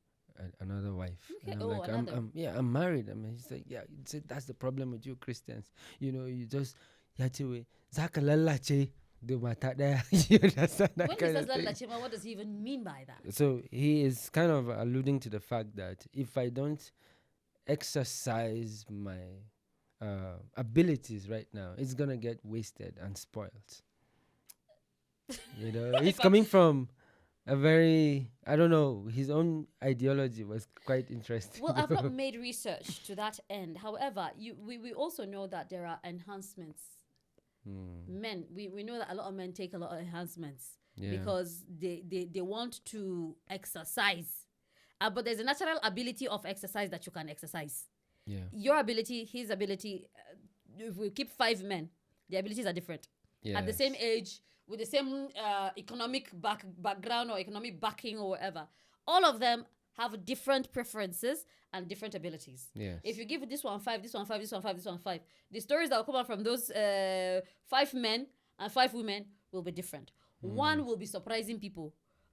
another wife. Okay. And I'm married. I mean, he's like, yeah, that's the problem with you Christians. You just yachiwe zaka lalache do mata daya. You understand that when kind he of says thing? lalache, what does he even mean by that? So he is kind of alluding to the fact that if I don't exercise my abilities right now, it's gonna get wasted and spoiled. He's coming from a very, I don't know, his own ideology was quite interesting. Well, I've not made research to that end. However, we also know that there are enhancements. Men, we know that a lot of men take a lot of enhancements because they want to exercise. But there's a natural ability of exercise that you can exercise. Yeah. Your ability, his ability, if we keep 5 men, Their abilities are different. Yes. At the same age, with the same economic background or economic backing or whatever. All of them have different preferences and different abilities. Yes. If you give this one 5, this one 5, this one 5, this one 5, the stories that will come out from those 5 men and 5 women will be different. One will be surprising people.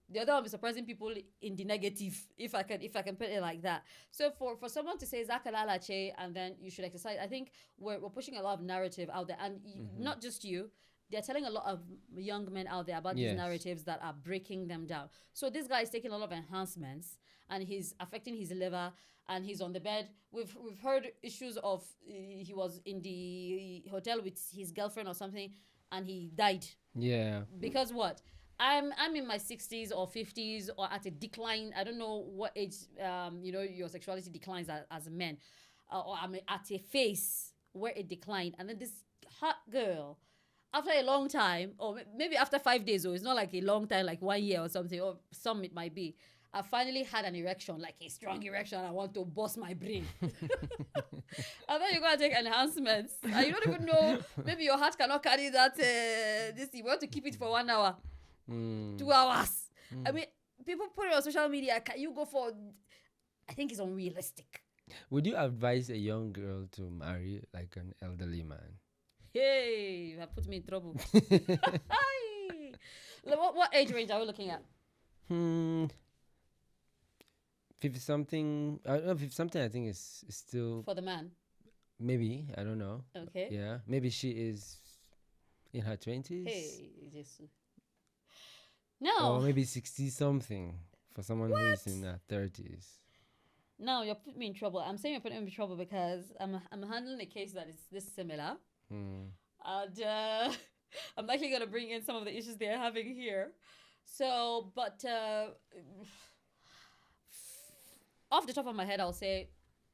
The other one will be surprising people in the negative, if I can put it like that. So for someone to say Zakalalache and then you should exercise, I think we're pushing a lot of narrative out there, and not just you. They're telling a lot of young men out there about these narratives that are breaking them down. So this guy is taking a lot of enhancements, and he's affecting his liver, and he's on the bed. We've heard issues of he was in the hotel with his girlfriend or something, and he died. Yeah. Because what? I'm in my 60s or 50s or at a decline. I don't know what age your sexuality declines as a man, or I'm at a phase where it declined, and then this hot girl, after a long time, or maybe after 5 days, or it's not like a long time, like 1 year or something, or some it might be, I finally had an erection, like a strong erection. I want to bust my brain. And then you're going to take enhancements, and you don't even know, maybe your heart cannot carry that, you want to keep it for 1 hour, 2 hours. I mean, people put it on social media, can you go for, I think it's unrealistic. Would you advise a young girl to marry like an elderly man? Hey, you have put me in trouble. What age range are we looking at? 50 something. I don't know, 50 something I think is still For the man. maybe, I don't know. Okay. Yeah, maybe she is in her 20s. Hey, Jesus. No. Or maybe 60 something for someone who is in her 30s. No, you're putting me in trouble. I'm saying you're putting me in trouble because I'm handling a case that is this similar. And I'm likely going to bring in some of the issues they're having here. So, but off the top of my head, I'll say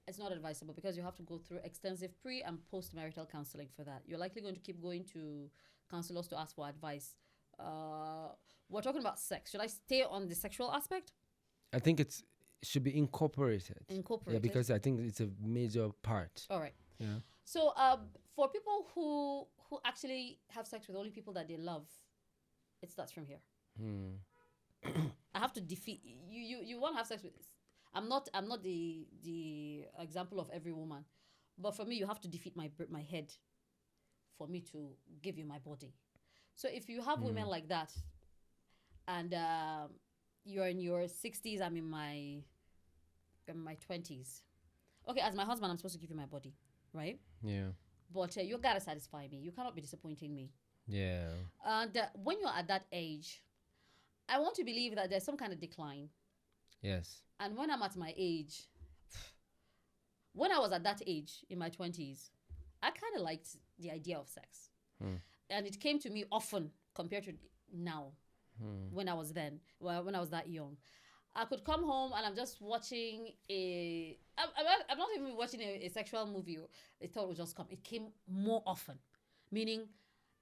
it's not advisable because you have to go through extensive pre- and post-marital counseling for that. You're likely going to keep going to counselors to ask for advice. We're talking about sex. Should I stay on the sexual aspect? I think it should be incorporated. Incorporated? Yeah, because I think it's a major part. All right. Yeah. So, for people who actually have sex with only people that they love, it starts from here. I have to defeat you. You want to have sex with. I'm not the example of every woman, but for me, you have to defeat my head, for me to give you my body. So if you have women like that, and you're in your 60s, I'm in my 20s. Okay, as my husband, I'm supposed to give you my body, right? Yeah. But you gotta satisfy me. You cannot be disappointing me. Yeah. And when you're at that age, I want to believe that there's some kind of decline. Yes. And when I'm at my age, when I was at that age in my 20s, I kind of liked the idea of sex. And it came to me often compared to now, when I was when I was that young. I could come home and I'm just watching I'm not even watching a sexual movie. The thought would just come. It came more often. Meaning,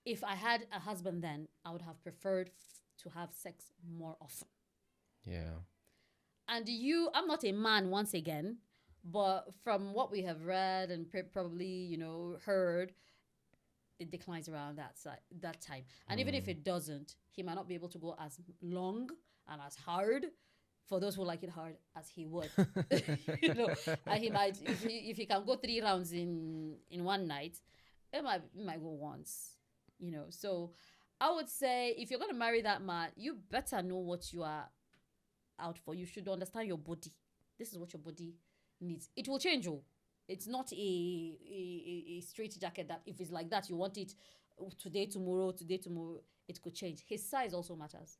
if I had a husband then, I would have preferred to have sex more often. Yeah. And I'm not a man once again, but from what we have read and probably, heard, it declines around that time. And even if it doesn't, he might not be able to go as long and as hard, for those who like it hard, as he would. And he might, if he can go 3 rounds in one night, it might go once, So I would say, if you're going to marry that man, you better know what you are out for. You should understand your body. This is what your body needs. It will change. It's not a straight jacket that if it's like that, you want it today, tomorrow. It could change. His size also matters.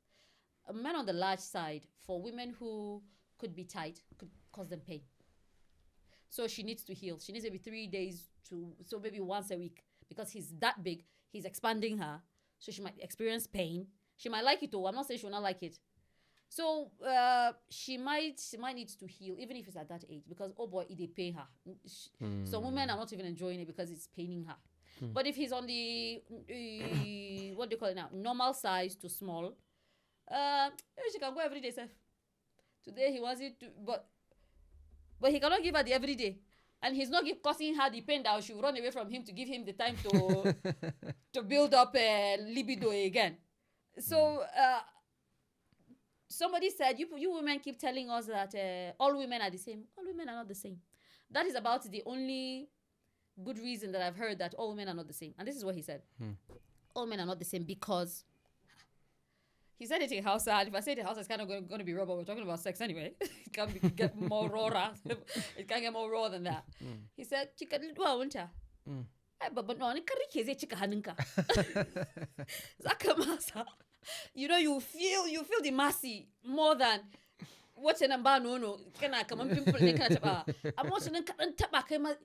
A man on the large side, for women who could be tight, could cause them pain. So she needs to heal. She needs maybe 3 days so maybe once a week, because he's that big. He's expanding her. So she might experience pain. She might like it though. I'm not saying she will not like it. So she might need to heal, even if it's at that age, because oh boy, it pain her. Some women are not even enjoying it because it's paining her. But if he's on the what do you call it now, normal size to small, she can go every day. Sir. Today he wants it to, but he cannot give her the every day. and he's not causing her the pain that she will run away from him to give him the time to build up a libido again. So somebody said, you women keep telling us that all women are the same. All women are not the same. That is about the only good reason that I've heard that all women are not the same. And this is what he said. All men are not the same because he said it in Hausa. And if I say it in Hausa, it's kind of going to be raw, but we're talking about sex anyway. It can get more raw. It can get more raw than that. He said, "Chika dua winter." But no, ni kari keze chika haninka. Zakamasa. You know, you feel the mercy more than watching a no. Kana come on pimple ne kana taba. I'm watching taba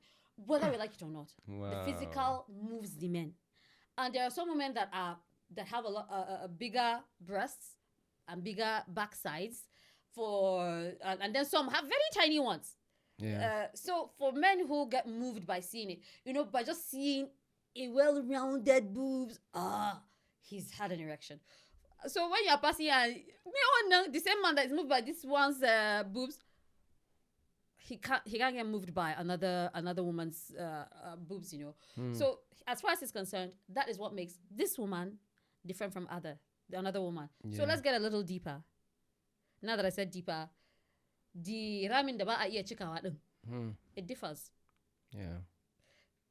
whether we like it or not. Wow. The physical moves the men. And there are some women that have a lot bigger breasts and bigger backsides and then some have very tiny ones. Yeah. So for men who get moved by seeing it, you know, by just seeing a well-rounded boobs, he's had an erection. So when you're passing, the same man that is moved by this one's boobs, he can't get moved by another woman's boobs, you know. So as far as he's concerned, that is what makes this woman different from another woman. Yeah. So let's get a little deeper. Now that I said deeper, the ramin da ba a iya cikawa din, it differs. Yeah.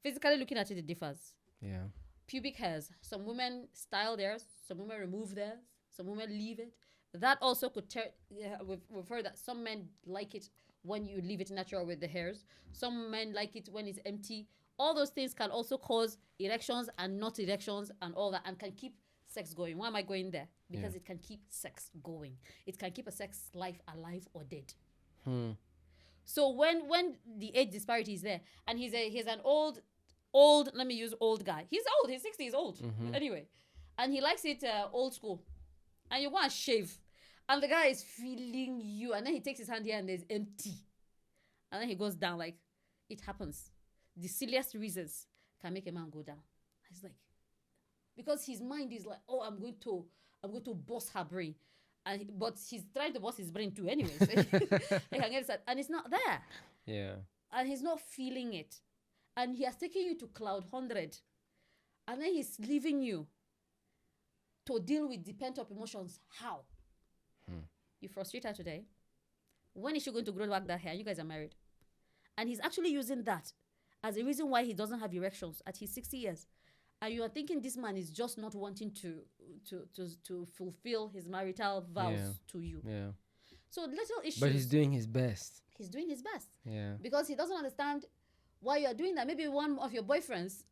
Physically looking at it differs. Yeah. Pubic hairs. Some women style theirs. Some women remove theirs. Some women leave it. That also could we've heard that some men like it when you leave it natural with the hairs. Some men like it when it's empty. All those things can also cause erections and not erections and all that, and can keep sex going. Why am I going there? Because it can keep sex going. It can keep a sex life alive or dead. So when the age disparity is there, and he's an old, let me use old guy. He's old. He's 60 years old. Anyway, and he likes it old school. And you go and shave, and the guy is feeling you, and then he takes his hand here and there's empty, and then he goes down. Like, it happens. The silliest reasons can make a man go down. It's like, because his mind is like, oh, I'm going to bust her brain, but he's trying to bust his brain too anyway. So he can get it, and it's not there. Yeah. And he's not feeling it, and he has taken you to cloud 100, and then he's leaving you to deal with the pent-up emotions. How? You frustrate her today. When is she going to grow back that hair? You guys are married. And he's actually using that as a reason why he doesn't have erections at his 60 years. And you are thinking this man is just not wanting to fulfill his marital vows to you. Yeah. So little issues. But he's doing his best. He's doing his best. Yeah. Because he doesn't understand why you are doing that. Maybe one of your boyfriends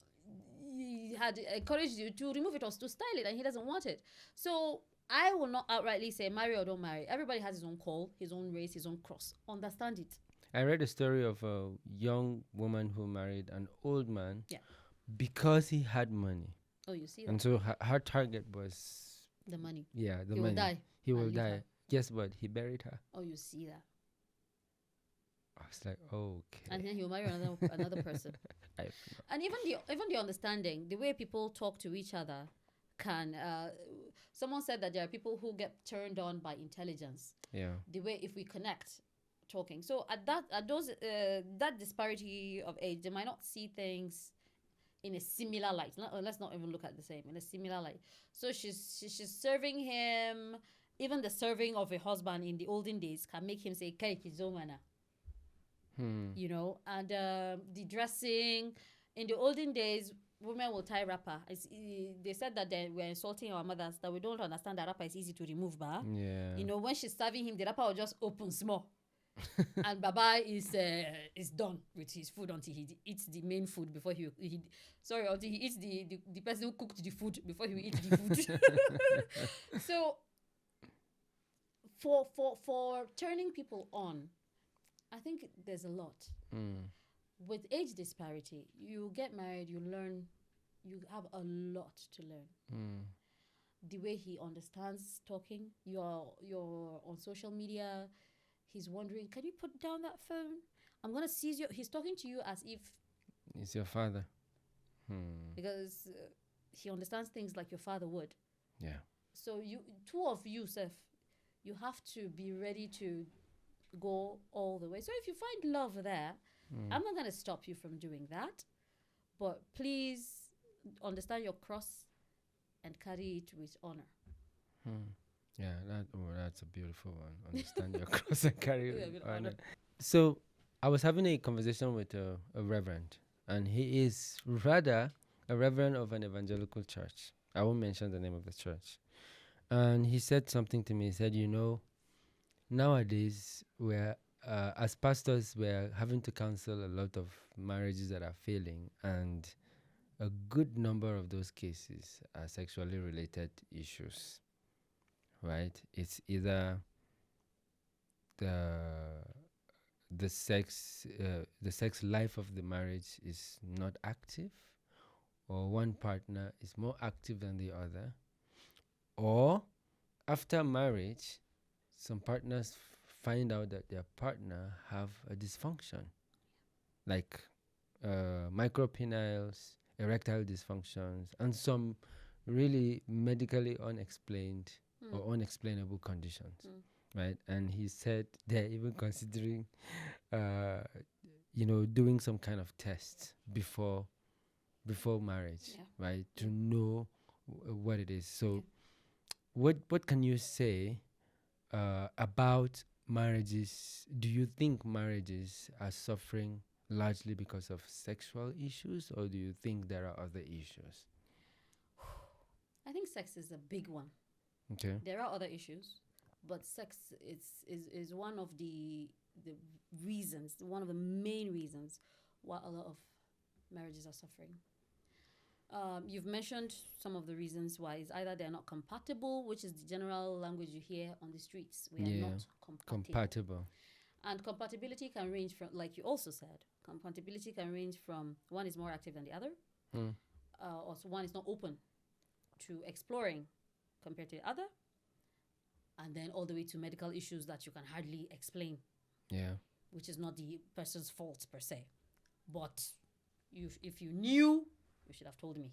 had encouraged you to remove it or to style it, and he doesn't want it. So I will not outrightly say marry or don't marry. Everybody has his own call, his own race, his own cross. Understand it. I read a story of a young woman who married an old man because he had money. Oh, you see that? And so her target was the money. Yeah, the he money. Will die. He will die. Guess what? He buried her. Oh, you see that? I was like, okay. And then he'll marry another person. And even the understanding, the way people talk to each other can. Someone said that there are people who get turned on by intelligence. Yeah. The way if we connect, talking. So at that disparity of age, they might not see things in a similar light. Let's not even look at the same, in a similar light. So she's serving him. Even the serving of a husband in the olden days can make him say "Kai kizomana." You know, and the dressing in the olden days, women will tie wrapper. They said that they were insulting our mothers, that we don't understand that wrapper is easy to remove, yeah. You know, when she's serving him, the wrapper will just open small. And Baba is done with his food until he eats the main food before until he eats the person who cooked the food before he eats the food. So for turning people on, I think there's a lot. With age disparity, you get married, you learn, you have a lot to learn. The way he understands talking, you're on social media. He's wondering, can you put down that phone? I'm going to seize you. He's talking to you as if it's your father. Because he understands things like your father would. Yeah. So two of you, Seth, you have to be ready to go all the way. So if you find love there, I'm not going to stop you from doing that, but please understand your cross and carry it with honor. Yeah, that's a beautiful one. Understand your cross and carry it Yeah, with with honor. honor. So I was having a conversation with a reverend, and he is rather a reverend of an evangelical church. I won't mention the name of the church. And he said something to me. He said, nowadays we're as pastors we're having to counsel a lot of marriages that are failing, and a good number of those cases are sexually related issues, right? It's either the the sex life of the marriage is not active, or one partner is more active than the other, or after marriage some partners find out that their partner have a dysfunction, like micropeniles, erectile dysfunctions, and some really medically unexplained or unexplainable conditions, right? And he said they're even considering doing some kind of test before marriage, right, to know what it is. So what can you say about marriages? Do you think marriages are suffering largely because of sexual issues, or do you think there are other issues? I think sex is a big one. Okay. There are other issues, but sex is one of the reasons, one of the main reasons why a lot of marriages are suffering. You've mentioned some of the reasons why. It's either they're not compatible, which is the general language you hear on the streets. We are not compatible. And compatibility can range from, like you also said, compatibility can range from one is more active than the other, or so one is not open to exploring compared to the other, and then all the way to medical issues that you can hardly explain. Yeah. Which is not the person's fault per se. But if you knew, you should have told me.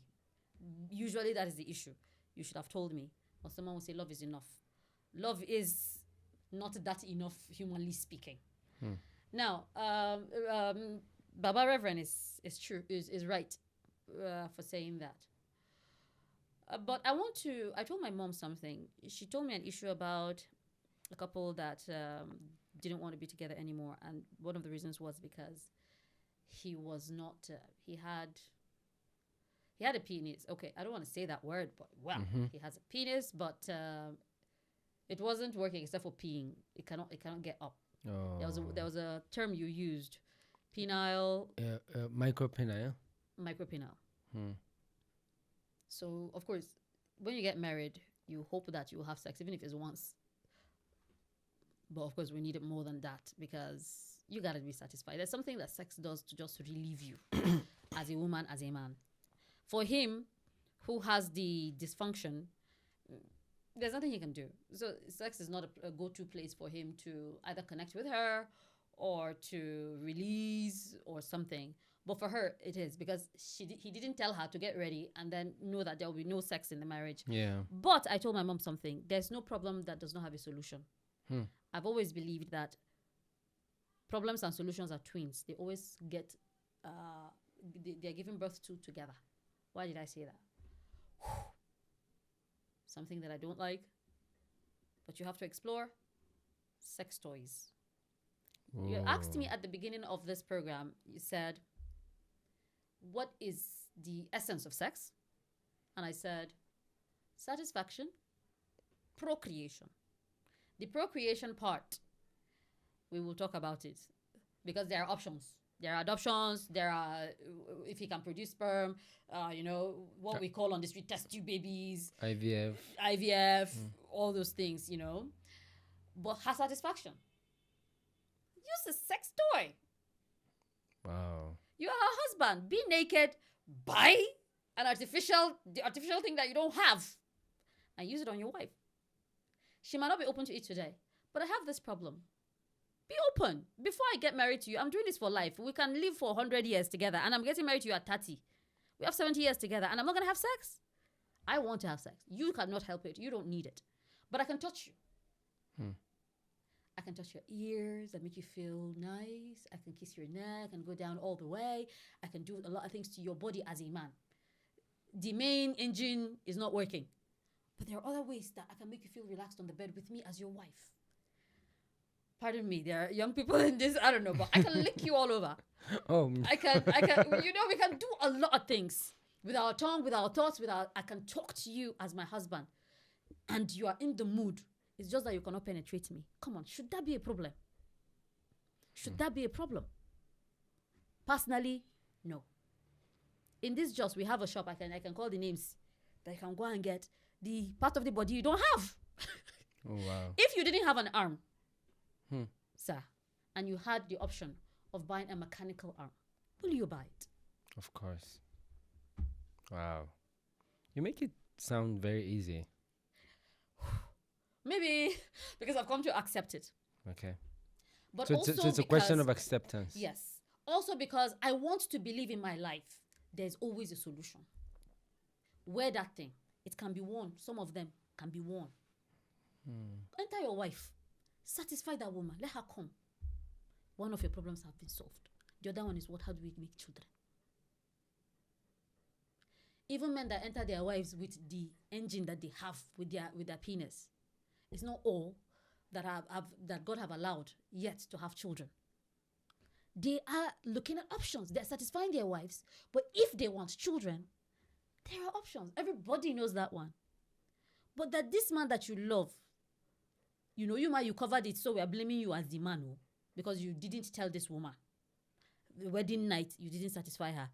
Usually that is the issue. You should have told me. Or someone will say love is enough. Love is not that enough, humanly speaking. Now, Baba Reverend is true, is right for saying that. But I told my mom something. She told me an issue about a couple that didn't want to be together anymore. And one of the reasons was because he was not, he had a penis. Okay, I don't want to say that word, but he has a penis, but it wasn't working except for peeing. It cannot get up. Oh. There was a term you used, penile. Micropenile. Micropenile. So of course, when you get married, you hope that you will have sex, even if it's once. But of course, we need it more than that, because you gotta be satisfied. There's something that sex does to just relieve you, as a woman, as a man. For him, who has the dysfunction, there's nothing he can do. So sex is not a go-to place for him to either connect with her or to release or something. But for her, it is, because he didn't tell her to get ready and then know that there will be no sex in the marriage. Yeah. But I told my mom something. There's no problem that does not have a solution. I've always believed that problems and solutions are twins. They always get, they're giving birth to together. Why did I say that? Something that I don't like, but you have to explore: sex toys. Whoa. You asked me at the beginning of this program, you said, what is the essence of sex? And I said, satisfaction, procreation. The procreation part, we will talk about it, because there are options. There are adoptions. There are, if he can produce sperm, what we call on the street test tube babies. IVF, all those things, But her satisfaction. Use a sex toy. Wow. You are her husband. Be naked. Buy the artificial thing that you don't have, and use it on your wife. She might not be open to it today, but I have this problem. Be open. Before I get married to you, I'm doing this for life. We can live for 100 years together, and I'm getting married to you at 30. We have 70 years together, and I'm not going to have sex. I want to have sex. You cannot help it. You don't need it. But I can touch you. I can touch your ears and make you feel nice. I can kiss your neck and go down all the way. I can do a lot of things to your body as a man. The main engine is not working. But there are other ways that I can make you feel relaxed on the bed with me as your wife. Pardon me, there are young people in this, I don't know, but I can lick you all over. Oh, I can, we can do a lot of things with our tongue, with our thoughts, I can talk to you as my husband and you are in the mood. It's just that you cannot penetrate me. Come on, should that be a problem? Should that be a problem? Personally, no. In this just, we have a shop, I can call the names that you can go and get the part of the body you don't have. Oh, wow. If you didn't have an arm, sir, and you had the option of buying a mechanical arm, will you buy it? Of course. Wow. You make it sound very easy. Maybe because I've come to accept it. Okay. But So also it's a question of acceptance. Yes. Also because I want to believe in my life, there's always a solution. Wear that thing. It can be worn. Some of them can be worn. Enter your wife. Satisfy that woman. Let her come. One of your problems have been solved. The other one is how do we make children? Even men that enter their wives with the engine that they have with their penis, it's not all that that God have allowed yet to have children. They are looking at options. They're satisfying their wives, but if they want children, there are options. Everybody knows that one. But that this man that you love, you covered it, so we are blaming you as the man, because you didn't tell this woman. The wedding night, you didn't satisfy her.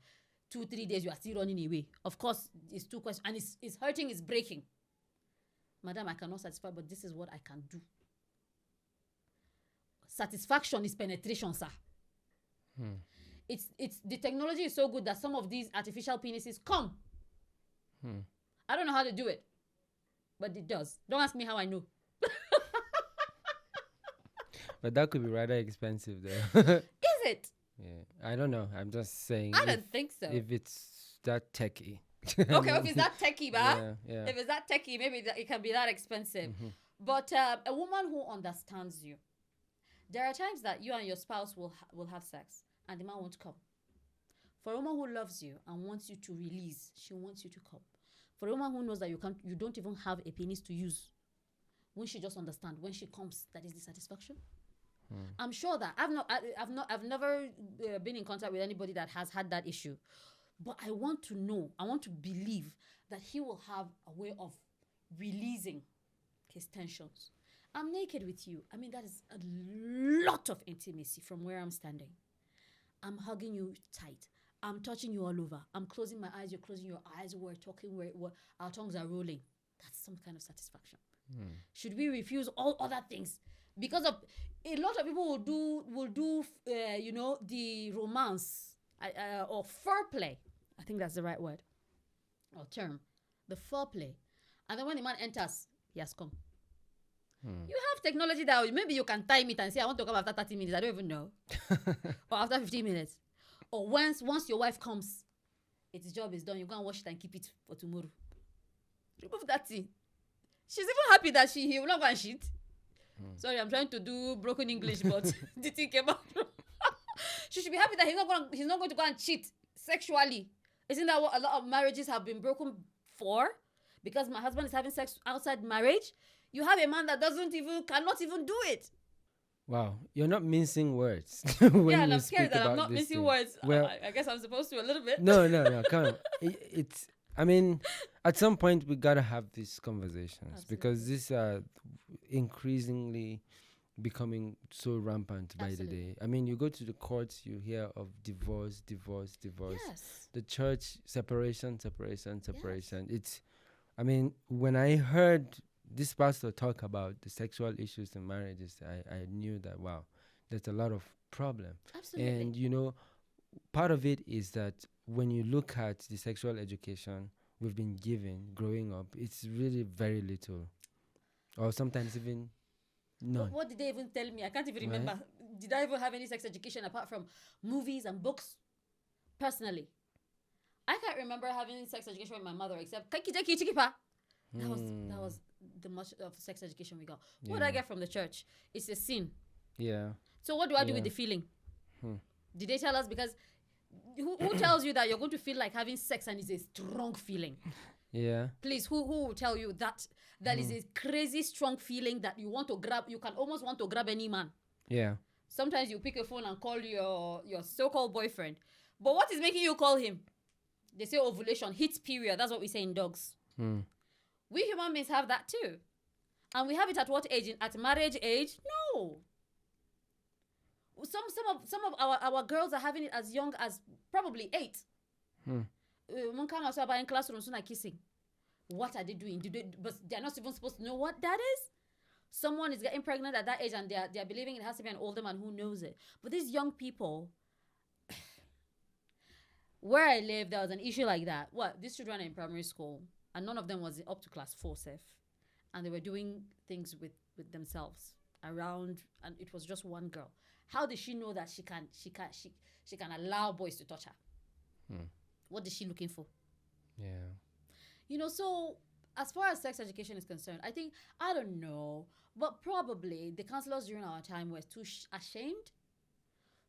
2-3 days, you are still running away. Of course, it's two questions, and it's hurting, it's breaking. Madam, I cannot satisfy, but this is what I can do. Satisfaction is penetration, sir. It's the technology is so good that some of these artificial penises come. I don't know how to do it, but it does. Don't ask me how I know. But that could be rather expensive, though. Is it? Yeah, I don't know. I'm just saying. I don't think so. If it's that techie. Okay, if it's that techie, yeah. If it's that techie, maybe it can be that expensive. But a woman who understands you, there are times that you and your spouse will have sex and the man won't come. For a woman who loves you and wants you to release, she wants you to come. For a woman who knows that you don't even have a penis to use, when she just understands, when she comes, that is the satisfaction. I'm sure that I've never been in contact with anybody that has had that issue, but I want to believe that he will have a way of releasing his tensions. I'm naked with you. I mean, that is a lot of intimacy from where I'm standing. I'm hugging you tight. I'm touching you all over. I'm closing my eyes. You're closing your eyes. We're talking. Our tongues are rolling. That's some kind of satisfaction. Should we refuse all other things? Because of a lot of people will do the romance or foreplay. I think that's the right word or term. The foreplay. And then when the man enters, he has come. You have technology that maybe you can time it and say, I want to come after 30 minutes. I don't even know. Or after 15 minutes. Or once your wife comes, its job is done. You go and wash it and keep it for tomorrow. Remove that thing. She's even happy that he will not go and shit. Sorry, I'm trying to do broken English, but the thing came out. She should be happy that he's not going to go and cheat sexually. Isn't that what a lot of marriages have been broken for? Because my husband is having sex outside marriage. You have a man that cannot even do it. Wow, you're not mincing words. Yeah, and I'm scared that I'm not mincing words. Well, I guess I'm supposed to a little bit. No, come on. I mean, at some point we gotta have these conversations. Absolutely. Because these are increasingly becoming so rampant by the day. I mean, you go to the courts, you hear of divorce. Yes. The church, separation. Yes. It's, I mean, when I heard this pastor talk about the sexual issues in marriages, I knew that, wow, there's a lot of problem. Absolutely. And, part of it is that when you look at the sexual education we've been given growing up, it's really very little. Or sometimes even none. What did they even tell me? I can't even remember. Right? Did I even have any sex education apart from movies and books? Personally, I can't remember having sex education with my mother except That was the much of sex education we got. What did I get from the church? It's a sin. Yeah. So what do I do with the feeling? Did they tell us? Because who tells you that you're going to feel like having sex and it's a strong feeling? Yeah. Please, who will tell you that is a crazy strong feeling that you want to grab? You can almost want to grab any man. Yeah. Sometimes you pick a phone and call your so-called boyfriend. But what is making you call him? They say ovulation, hits period. That's what we say in dogs. We human beings have that too. And we have it at what age? At marriage age? No. Some of our girls are having it as young as probably 8. In classrooms are kissing. What are they doing? But they're not even supposed to know what that is. Someone is getting pregnant at that age and they're believing it has to be an older man who knows it. But these young people, where I live, there was an issue like that. These children are in primary school and none of them was up to class 4 safe. And they were doing things with themselves around, and it was just one girl. How did she know that she can allow boys to touch her? What is she looking for? Yeah. So as far as sex education is concerned, I don't know, but probably the counselors during our time were too ashamed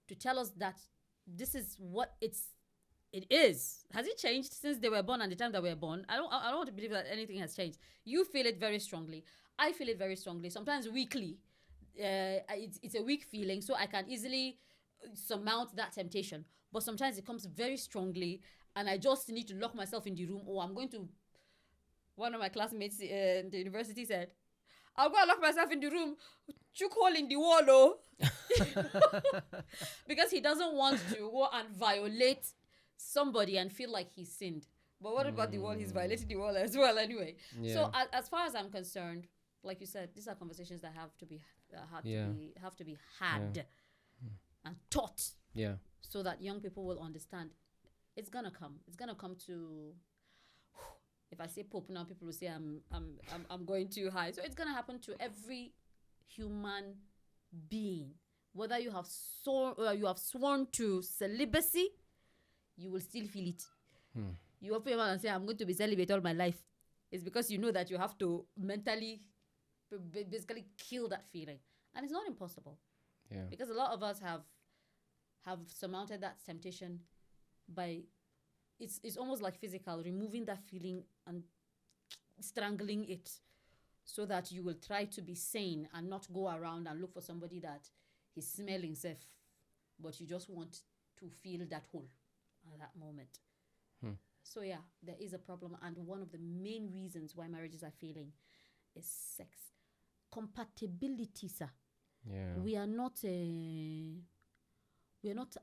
to tell us that this is what it is. Has it changed since they were born and the time that we were born? I don't want to believe that anything has changed. You feel it very strongly. I feel it very strongly. Sometimes weekly. It's a weak feeling, so I can easily surmount that temptation. But sometimes it comes very strongly, and I just need to lock myself in the room. I'm going to. One of my classmates in the university said, "I'll go and lock myself in the room, choke hole in the wall, oh," because he doesn't want to go and violate somebody and feel like he sinned. But what about the wall? He's violating the wall as well, anyway. Yeah. So as far as I'm concerned, like you said, these are conversations that have to be had and taught. Yeah. So that young people will understand. It's gonna come. It's gonna come to. If I say Pope now, people will say I'm going too high. So it's gonna happen to every human being, whether you have sworn to celibacy, you will still feel it. You open your mouth and say, "I'm going to be celibate all my life." It's because you know that you have to mentally, basically, kill that feeling, and it's not impossible. Yeah. Because a lot of us have surmounted that temptation by. It's almost like physical, removing that feeling and strangling it so that you will try to be sane and not go around and look for somebody that is smelling safe, but you just want to feel that hole at that moment. So yeah, there is a problem, and one of the main reasons why marriages are failing is sex. Compatibility, sir. Yeah. We are not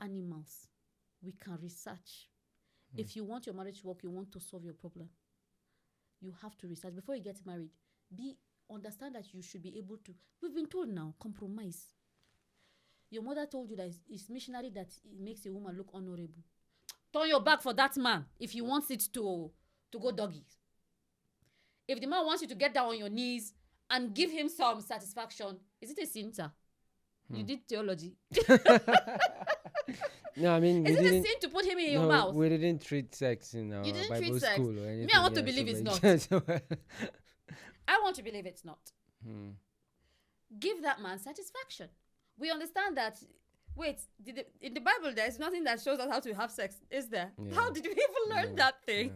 animals. We can research. If you want your marriage to work, you want to solve your problem, you have to research. Before you get married, understand that you should be able to. We've been told now, compromise. Your mother told you that it's missionary that it makes a woman look honorable. Turn your back for that man if he wants it to go doggy. If the man wants you to get down on your knees and give him some satisfaction, is it a sin, sir? You did theology. No, I mean, is it a sin to put him in your mouth? We didn't treat sex in our Bible school or anything. Me, I want to believe it's not. I want to believe it's not. Give that man satisfaction. We understand that. Wait, in the Bible, there's nothing that shows us how to have sex, is there? Yeah. How did we even learn that thing?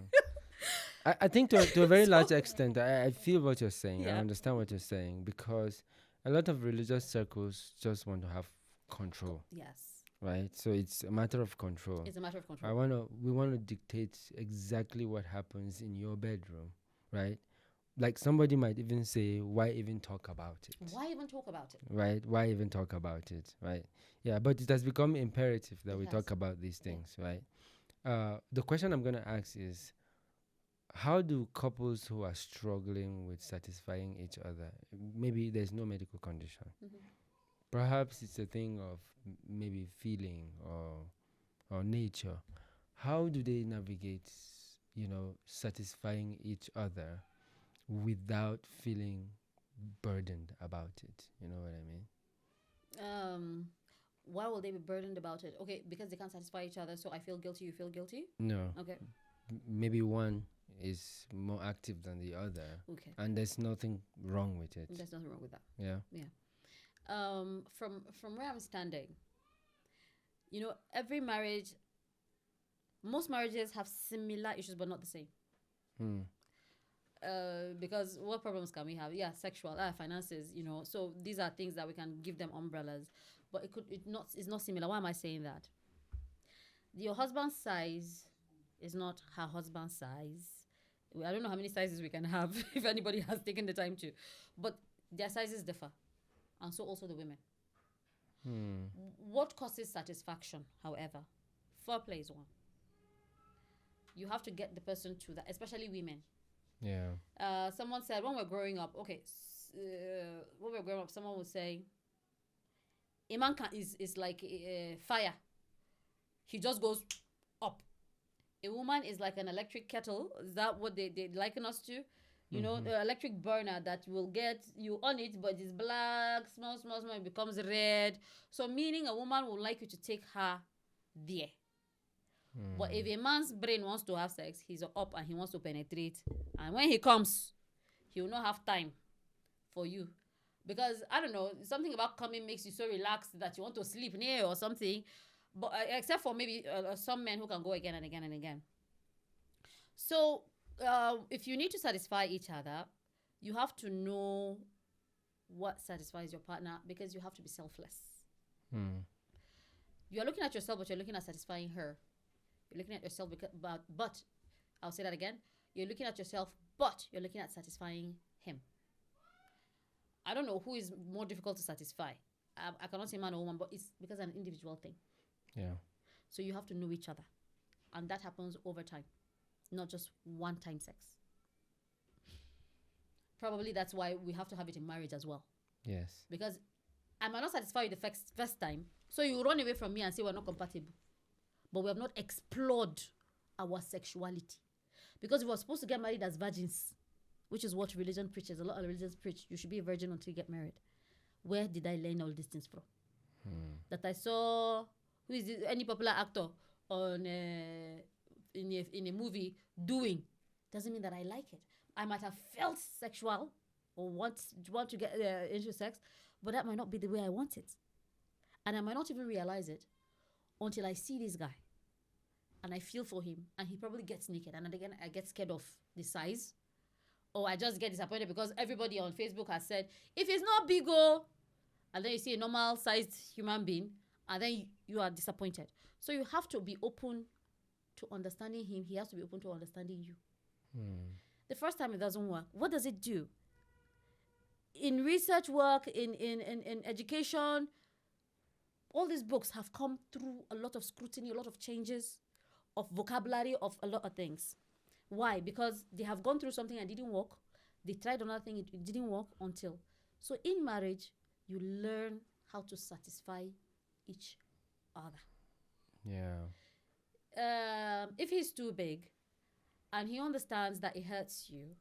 Yeah. I think to a very large extent, I feel what you're saying. Yeah. I understand what you're saying, because a lot of religious circles just want to have control. Yes. Right? So it's a matter of control. It's a matter of control. We want to dictate exactly what happens in your bedroom, right? Like somebody might even say, why even talk about it? Why even talk about it? Right? Why even talk about it? Right? Yeah, but it has become imperative that we talk about these things, right? The question I'm going to ask is, how do couples who are struggling with satisfying each other, maybe there's no medical condition, perhaps it's a thing of maybe feeling or nature, how do they navigate, satisfying each other without feeling burdened about it? You know what I mean? Why will they be burdened about it? Okay, because they can't satisfy each other, so I feel guilty, you feel guilty? No. Okay. Maybe one is more active than the other, Okay. and there's nothing wrong with it. There's nothing wrong with that. Yeah. From where I'm standing, every marriage, most marriages have similar issues, but not the same. Hmm. Because what problems can we have? Yeah, sexual, finances, So these are things that we can give them umbrellas, but it's not similar. Why am I saying that? Your husband's size is not her husband's size. I don't know how many sizes we can have if anybody has taken the time to, but their sizes differ, and so also the women. What causes satisfaction, however? Foreplay is one. You have to get the person to that, especially women. Yeah. Someone said when we're growing up, when we're growing up, someone would say, a man is like fire. He just goes up. A woman is like an electric kettle. Is that what they liken us to? The electric burner that will get you on it, but it's black, small, it becomes red. So meaning a woman would like you to take her there. But if a man's brain wants to have sex, he's up and he wants to penetrate. And when he comes, he will not have time for you. Because, I don't know, something about coming makes you so relaxed that you want to sleep near or something. But except for maybe some men who can go again and again and again. So if you need to satisfy each other, you have to know what satisfies your partner, because you have to be selfless. You're looking at yourself, but you're looking at satisfying her. You're looking at yourself, but I'll say that again. You're looking at yourself, but you're looking at satisfying him. I don't know who is more difficult to satisfy. I cannot say man or woman, but it's because it's an individual thing. Yeah. So you have to know each other. And that happens over time, not just one-time sex. Probably that's why we have to have it in marriage as well. Yes. Because I might not satisfy you the first time, so you run away from me and say we're not compatible. But we have not explored our sexuality. Because we were supposed to get married as virgins, which is what religion preaches. A lot of religions preach you should be a virgin until you get married. Where did I learn all these things from? That I saw, who is any popular actor on in a movie doing, doesn't mean that I like it. I might have felt sexual or want to get into sex, but that might not be the way I want it. And I might not even realize it until I see this guy and I feel for him and he probably gets naked, and then again I get scared of the size, or I just get disappointed because everybody on Facebook has said if it's not big, and then you see a normal sized human being and then you are disappointed. So you have to be open to understanding him. He has to be open to understanding you. The first time it doesn't work, what does it do? In research work, in education, all these books have come through a lot of scrutiny, a lot of changes of vocabulary, of a lot of things. Why? Because they have gone through something and it didn't work. They tried another thing, it didn't work until. So in marriage, you learn how to satisfy each other. Yeah. If he's too big and he understands that it hurts you,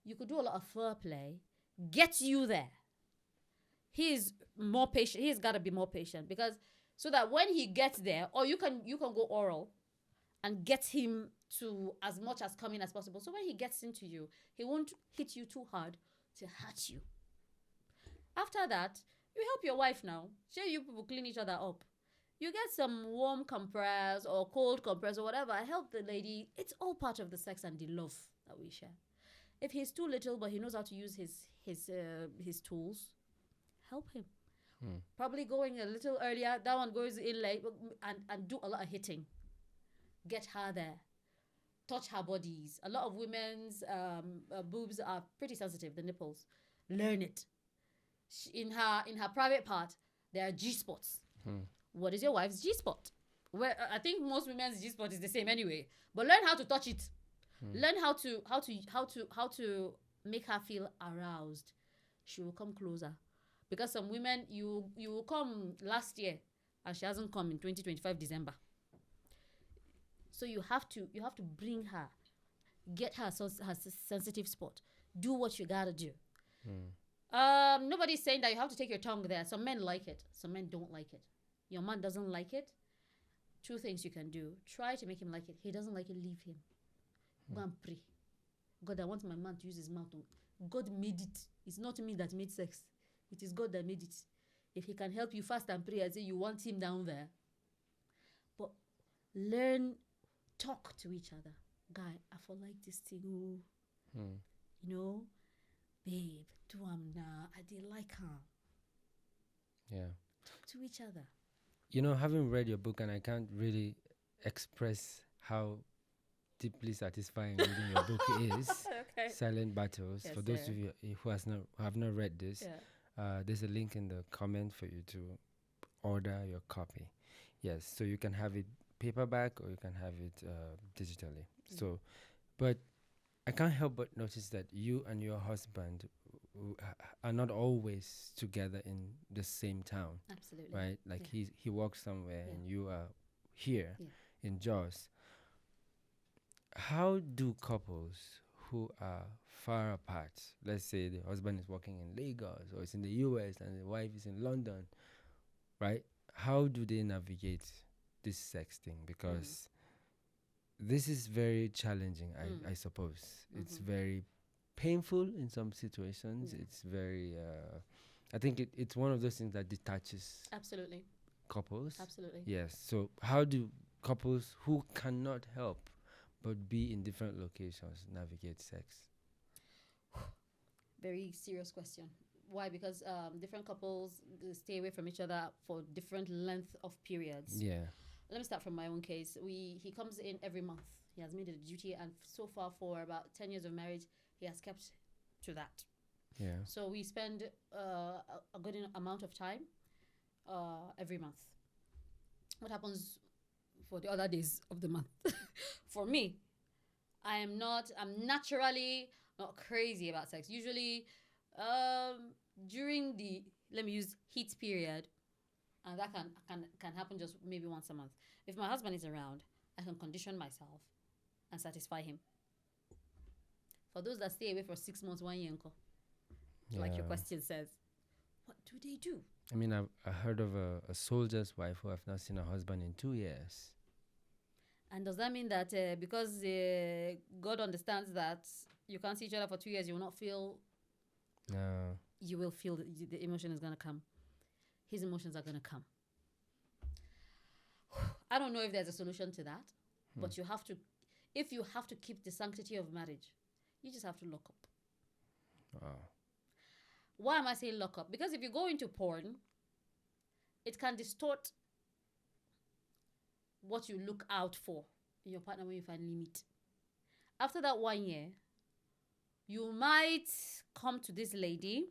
you could do a lot of foreplay, get you there. He's more patient. He's got to be more patient, because so that when he gets there, or you can go oral and get him to as much as coming as possible. So when he gets into you, he won't hit you too hard to hurt you. After that, you help your wife now. Sure, you people clean each other up. You get some warm compress or cold compress or whatever. Help the lady. It's all part of the sex and the love that we share. If he's too little but he knows how to use his tools, help him. Probably going a little earlier. That one goes in late, and do a lot of hitting. Get her there. Touch her bodies. A lot of women's boobs are pretty sensitive, the nipples. Learn it. In her private part, there are G-spots. What is your wife's G-spot? Well, I think most women's G-spot is the same anyway. But learn how to touch it. Learn how to make her feel aroused. She will come closer. Because some women, you will come last year and she hasn't come in 2025 December. So you have to bring her, get her sensitive spot. Do what you gotta do. Nobody's saying that you have to take your tongue there. Some men like it. Some men don't like it. Your man doesn't like it. Two things you can do. Try to make him like it. He doesn't like it, leave him. Go and pray. God, I want my man to use his mouth. God made it. It's not me that made sex. It is God that made it. If he can help you fast and pray and say you want him down there. But learn, talk to each other. Guy, I feel like this thing. You know, babe, do now. I did like her. Yeah. Talk to each other. You know, having read your book, and I can't really express how deeply satisfying reading your book is. Okay. Silent Battles. Yes, For those sir. of you who have not read this, there's a link in the comment for you to order your copy. Yes, so you can have it paperback or you can have it digitally. So, but I can't help but notice that you and your husband are not always together in the same town. Absolutely. Right? Like he works somewhere and you are here in Jos. How do couples who are far apart, let's say the husband is working in Lagos or it's in the US and the wife is in London, right? How do they navigate this sex thing? Because this is very challenging, I suppose. It's very painful in some situations. It's very, I think it's one of those things that detaches Absolutely. couples. Absolutely. Yes. So how do couples who cannot help but be in different locations navigate sex? Very serious question. Why? Because different couples stay away from each other for different length of periods. Yeah. Let me start from my own case. He comes in every month. He has made it a duty, and so far for about 10 years of marriage, he has kept to that. Yeah. So we spend a good amount of time every month. What happens for the other days of the month? For me, I'm naturally not crazy about sex. Usually, during the, let me use heat period, and that can happen just maybe once a month. If my husband is around, I can condition myself and satisfy him. For those that stay away for 6 months, 1 year, like your question says, what do they do? I mean, I heard of a soldier's wife who have not seen her husband in 2 years. And does that mean that because God understands that you can't see each other for 2 years, you will not feel? No. You will feel the emotion is going to come. His emotions are going to come. I don't know if there's a solution to that, but you have to, if you have to keep the sanctity of marriage, you just have to lock up. Wow. Why am I saying lock up? Because if you go into porn, it can distort what you look out for in your partner when you finally meet. After that 1 year, you might come to this lady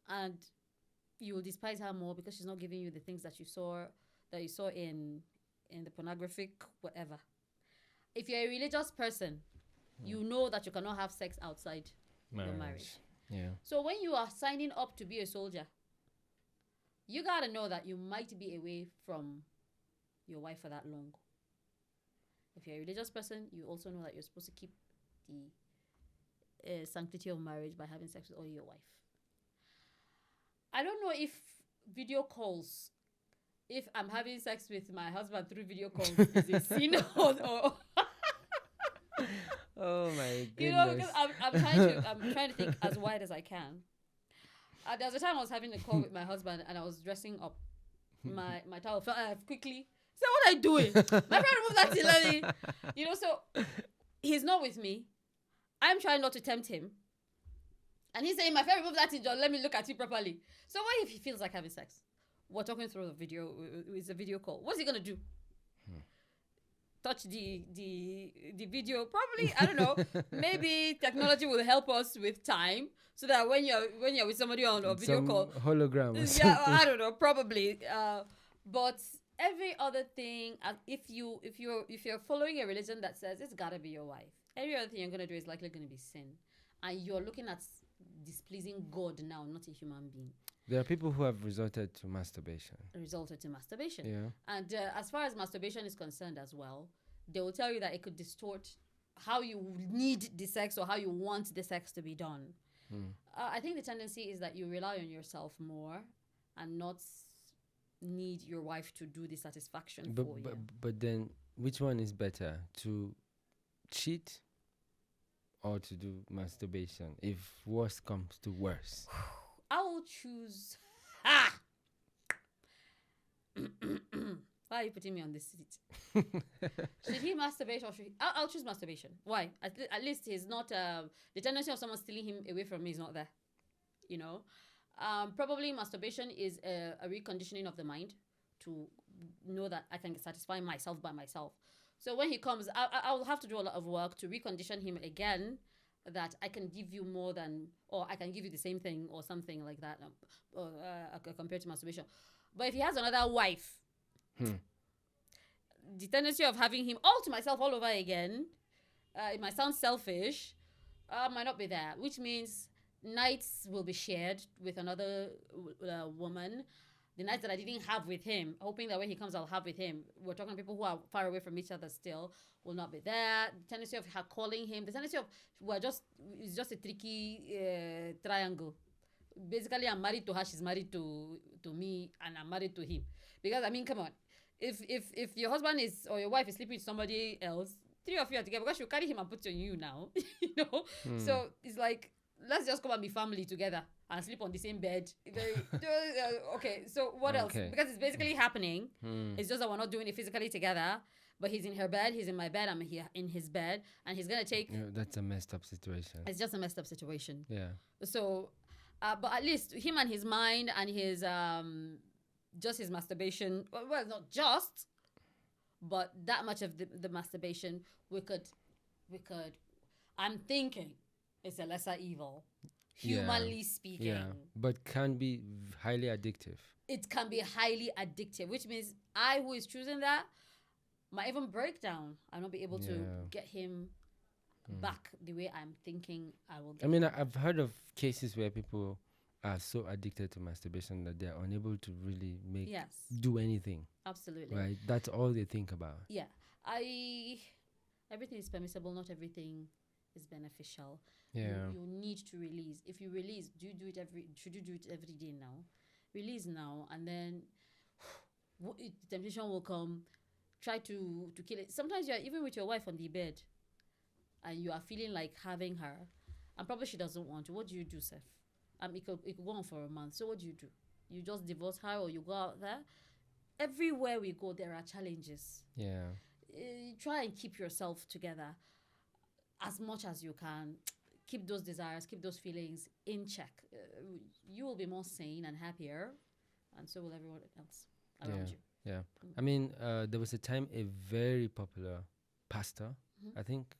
and you will despise her more because she's not giving you the things that you saw in the pornographic whatever. If you're a religious person, you know that you cannot have sex outside your marriage. Yeah. So when you are signing up to be a soldier, you got to know that you might be away from your wife for that long. If you're a religious person, you also know that you're supposed to keep the sanctity of marriage by having sex with only your wife. I don't know if video calls, if I'm having sex with my husband through video calls is a sin or Oh my goodness. you know, because I'm trying to think as wide as I can. There was a time I was having a call with my husband and I was dressing up. My towel fell quickly. So what are you doing? My friend removed that thing early. You know, so he's not with me. I'm trying not to tempt him. And he's saying, my friend removed that thing, John. Let me look at you properly. So what if he feels like having sex? We're talking through the video. It's a video call. What's he going to do? Touch the video? Probably, I don't know. Maybe technology will help us with time so that when you're with somebody on a video call, hologram or yeah, something. I don't know, probably. But every other thing, if you're following a religion that says it's gotta be your wife, every other thing you're gonna do is likely gonna be sin, and you're looking at displeasing God now, not a human being. There are people who have resulted to masturbation. Yeah. And as far as masturbation is concerned as well, they will tell you that it could distort how you need the sex or how you want the sex to be done. I think the tendency is that you rely on yourself more and not need your wife to do the satisfaction for you. But then, which one is better? To cheat or to do masturbation if worse comes to worse? I will choose. Ah! Why are you putting me on this seat? Should he masturbate or should he? I'll choose masturbation. Why? At least he's not. The tendency of someone stealing him away from me is not there. You know, probably masturbation is a reconditioning of the mind to know that I can satisfy myself by myself. So when he comes, I'll have to do a lot of work to recondition him again that I can give you more than, or I can give you the same thing or something like that compared to masturbation. But if he has another wife, the tendency of having him all to myself all over again, it might sound selfish, might not be there, which means nights will be shared with another woman. The nights that I didn't have with him, hoping that when he comes, I'll have with him. We're talking people who are far away from each other still will not be there. The tendency of her calling him, the tendency of it's just a tricky triangle. Basically, I'm married to her, she's married to me, and I'm married to him. Because I mean, come on, if your husband is or your wife is sleeping with somebody else, three of you are together because she'll carry him and put on you now, you know. So it's like, let's just come and be family together and sleep on the same bed. Okay, so what else? Because it's basically happening. It's just that we're not doing it physically together. But he's in her bed, he's in my bed, I'm here in his bed, and he's gonna take. That's a messed up situation. It's just a messed up situation. Yeah. So, but at least him and his mind and his just his masturbation. Well, not just, but that much of the masturbation we could. I'm thinking it's a lesser evil, humanly speaking. Yeah, but can be highly addictive. It can be highly addictive, which means I, who is choosing that, might even break down and not be able to get him back the way I'm thinking I will get. I mean, I've heard of cases where people are so addicted to masturbation that they're unable to really do anything. Absolutely. Right? That's all they think about. Yeah. Everything is permissible, not everything is beneficial. Yeah. You need to release. If you release, should you do it every day now? Release now, and then temptation will come. Try to kill it. Sometimes you're even with your wife on the bed and you are feeling like having her, and probably she doesn't want to. What do you do, Seth? It could go on for a month. So what do? You just divorce her, or you go out there? Everywhere we go, there are challenges. Yeah. Try and keep yourself together as much as you can. Keep those desires, keep those feelings in check. You will be more sane and happier, and so will everyone else around you. Yeah. I mean, there was a time a very popular pastor, I think,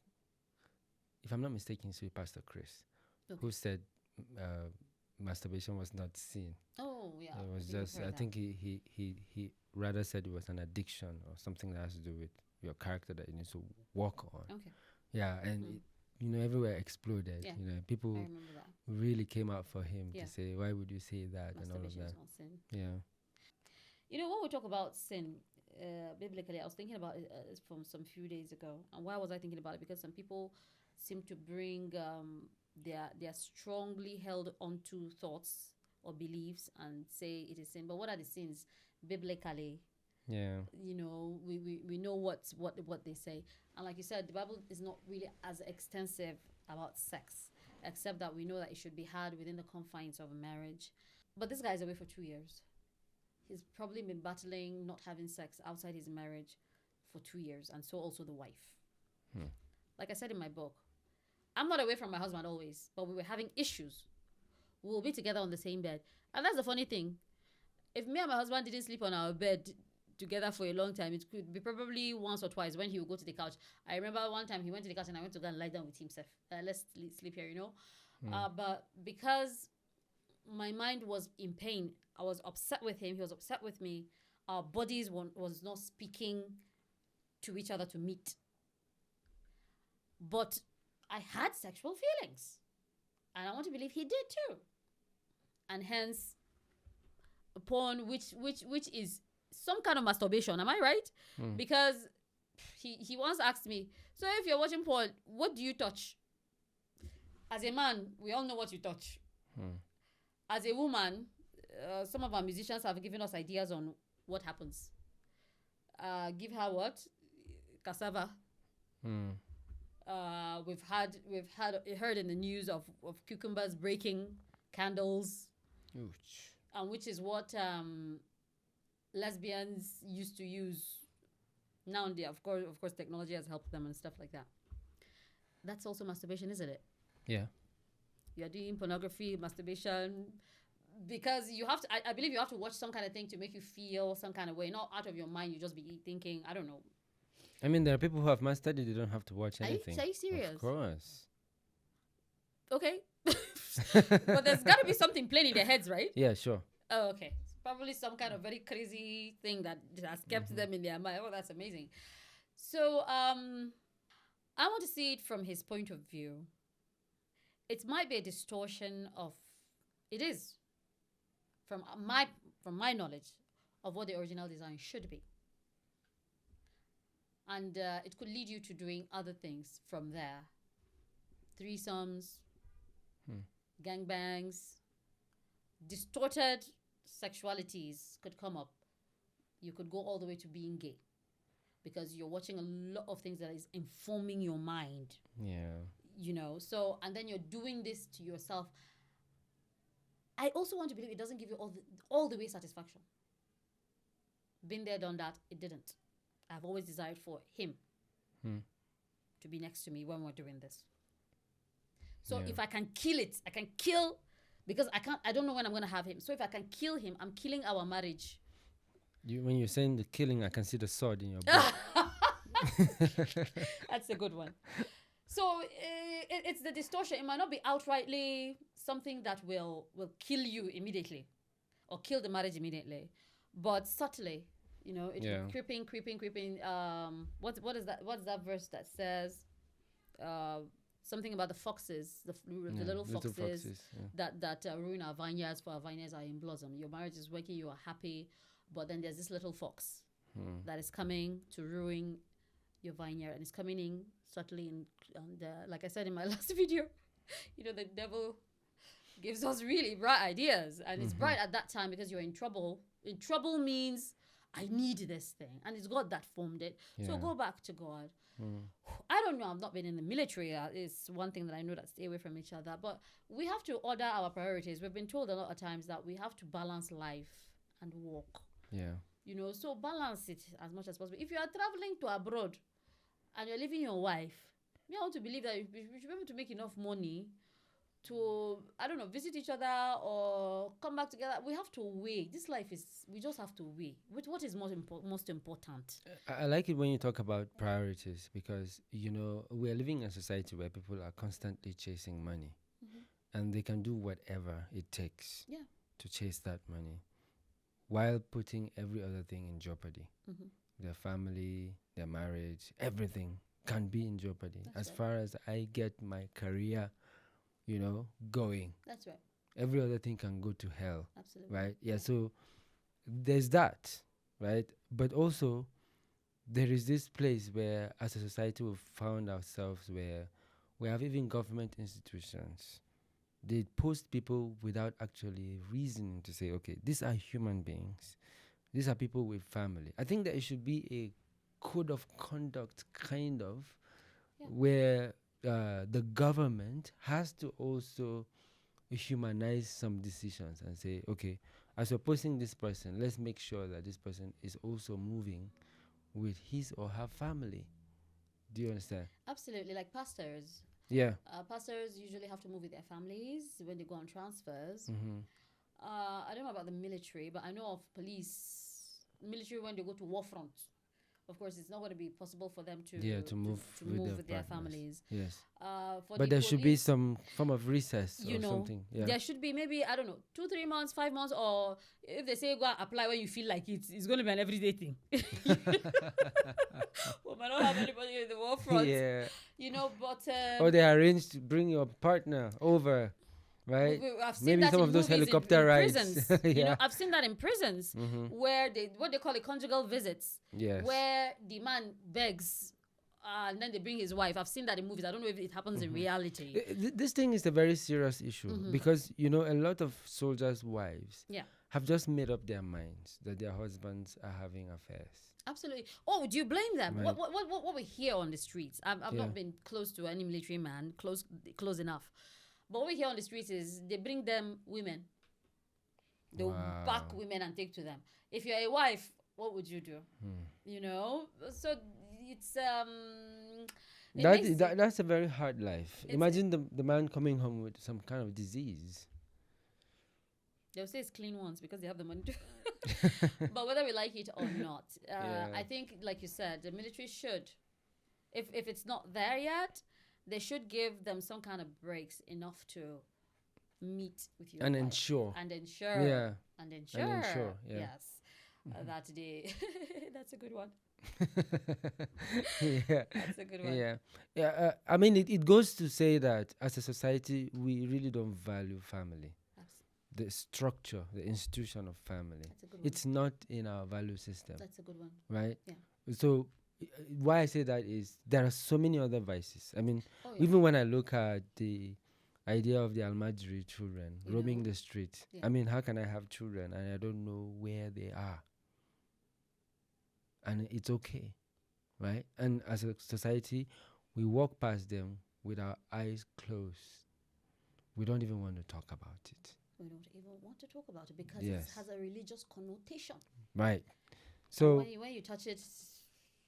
if I'm not mistaken, it's Pastor Chris, who said masturbation was not sin. Oh, yeah. It was just, I think he rather said it was an addiction or something that has to do with your character that you need to work on. Okay. Yeah, and everywhere exploded. Yeah. People really came out for him to say, why would you say that and all of that. Is not sin. Yeah. When we talk about sin, biblically, I was thinking about it from some few days ago. And why was I thinking about it? Because some people seem to bring their strongly held onto thoughts or beliefs and say it is sin. But what are the sins biblically? Yeah. We know what they say. And like you said, the Bible is not really as extensive about sex, except that we know that it should be had within the confines of a marriage. But this guy is away for 2 years. He's probably been battling not having sex outside his marriage for 2 years, and so also the wife. Like I said in my book, I'm not away from my husband always, but we were having issues. We will be together on the same bed. And that's the funny thing. If me and my husband didn't sleep on our bed together for a long time, it could be probably once or twice when he would go to the couch. I remember one time he went to the couch and I went to go and lie down with himself. Let's sleep here, But because my mind was in pain, I was upset with him, he was upset with me, our bodies was not speaking to each other to meet. But I had sexual feelings, and I want to believe he did too. And hence, porn, which is some kind of masturbation, am I right? Because he once asked me, so if you're watching porn, what do you touch? As a man, we all know what you touch. As a woman, some of our musicians have given us ideas on what happens. Give her what? Cassava. We've heard in the news of cucumbers breaking candles, Ouch. which is what lesbians used to use. Now, of course, technology has helped them and stuff like that. That's also masturbation, isn't it? Yeah. You're doing pornography, masturbation, because you have to. I believe you have to watch some kind of thing to make you feel some kind of way, not out of your mind. You just be thinking, I don't know. I mean, there are people who have mastered it. They don't have to watch anything. Are you serious? Of course. Okay. But there's got to be something playing in their heads, right? Yeah, sure. Oh, okay. It's probably some kind of very crazy thing that has kept them in their mind. Oh, that's amazing. So, I want to see it from his point of view. It might be a distortion of, it is, from my knowledge of what the original design should be. And it could lead you to doing other things from there. Threesomes, gangbangs, distorted sexualities could come up. You could go all the way to being gay because you're watching a lot of things that is informing your mind. Yeah. You know, so, and then you're doing this to yourself. I also want to believe it doesn't give you all the way satisfaction. Been there, done that, it didn't. I've always desired for him to be next to me when we're doing this. So if I can kill it, I can kill, because I don't know when I'm going to have him. So if I can kill him, I'm killing our marriage. When you're saying the killing, I can see the sword in your book. That's a good one. So it's the distortion. It might not be outrightly something that will kill you immediately or kill the marriage immediately, but subtly, you know, it's creeping. What is that? What's that verse that says something about the foxes, the little foxes that ruin our vineyards, for our vineyards are in blossom. Your marriage is working, you are happy, but then there's this little fox that is coming to ruin your vineyard, and it's coming in subtly. And like I said in my last video, you know, the devil gives us really bright ideas, and it's bright at that time because you're in trouble. In trouble means I need this thing, and it's God that formed it. So go back to God. I don't know. I've not been in the military. It's one thing that I know, that stay away from each other. But we have to order our priorities. We've been told a lot of times that we have to balance life and work. Yeah. You know, so balance it as much as possible. If you are traveling to abroad and you're leaving your wife, I want to believe that you should be able to make enough money to, I don't know, visit each other or come back together. We have to weigh. This life is, we just have to weigh. What is most important? I like it when you talk about priorities, because, you know, we're living in a society where people are constantly chasing money, and they can do whatever it takes to chase that money while putting every other thing in jeopardy. Their family, their marriage, everything can be in jeopardy. That's far as I get my career, you know, going. That's right. Every other thing can go to hell. Absolutely. Right? Yeah, so there's that, right? But also, there is this place where, as a society, we've found ourselves where we have even government institutions. They post people without actually reasoning to say, okay, these are human beings. These are people with family. I think that it should be a code of conduct, kind of, where the government has to also humanize some decisions and say, okay, as we're posting this person, let's make sure that this person is also moving with his or her family. Do you understand? Absolutely. Like pastors. Yeah. Pastors usually have to move with their families when they go on transfers. I don't know about the military, but I know of military when they go to war front. Of course, it's not going to be possible for them to move with their families. Yes. But there should be some form of recess or something. Yeah. There should be maybe, I don't know, 2-3 months, 5 months, or if they say go and apply when you feel like it, it's going to be an everyday thing. We might not have anybody in the war front. Yeah. You know, but... or they arrange to bring your partner over. Right? Maybe some of those helicopter rides. You know, I've seen that in prisons where what they call it, conjugal visits. Yes. Where the man begs and then they bring his wife. I've seen that in movies. I don't know if it happens in reality. This thing is a very serious issue because, you know, a lot of soldiers' wives have just made up their minds that their husbands are having affairs. Absolutely. Oh, do you blame them? Right. What we hear on the streets? I've Yeah. not been close to any military man, close enough. But what we hear on the streets is they bring them women. They'll back Wow. women and take to them. If you're a wife, what would you do? You know? So it's it makes it- That's a very hard life. It's- Imagine the man coming home with some kind of disease. they'll say it's clean ones because they have the money to. But whether we like it or not, Yeah. I think, like you said, the military should, if it's not there yet, they should give them some kind of breaks enough to meet with your And wife. ensure. And ensure. Yeah. And ensure. And ensure, yeah. Yes. That day. That's a good one. Yeah. That's a good one. Yeah. Yeah. I mean, it goes to say that as a society, we really don't value family. The structure, the institution of family. That's a good one. It's not in our value system. That's a good one. Right? Yeah. So, why I say that is there are so many other vices. I mean, Oh, yeah. even when I look at the idea of the Almajiri children You roaming know? the street, Yeah. I mean, how can I have children and I don't know where they are? And it's okay, right? And as a society, we walk past them with our eyes closed. We don't even want to talk about it. We don't even want to talk about it because Yes. it has a religious connotation. Right. And So, when you touch it, it's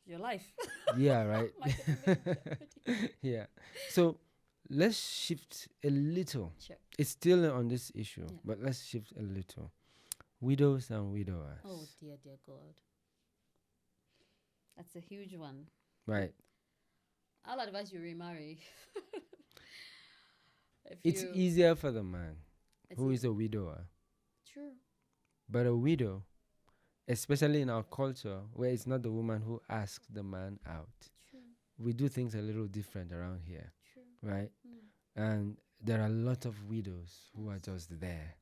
your life. yeah, right. Might get a bit dirty. Yeah. So, let's shift a little. Sure. It's still on this issue, Yeah. but let's shift a little. Widows and widowers. Oh dear God. That's a huge one. Right. I'll advise you remarry. It's easier for the man who is easy. a widower. True. But a widow, especially in our culture where it's not the woman who asks the man out, True. we do things a little different around here, True. right? Mm. And there are a lot of widows who are just there.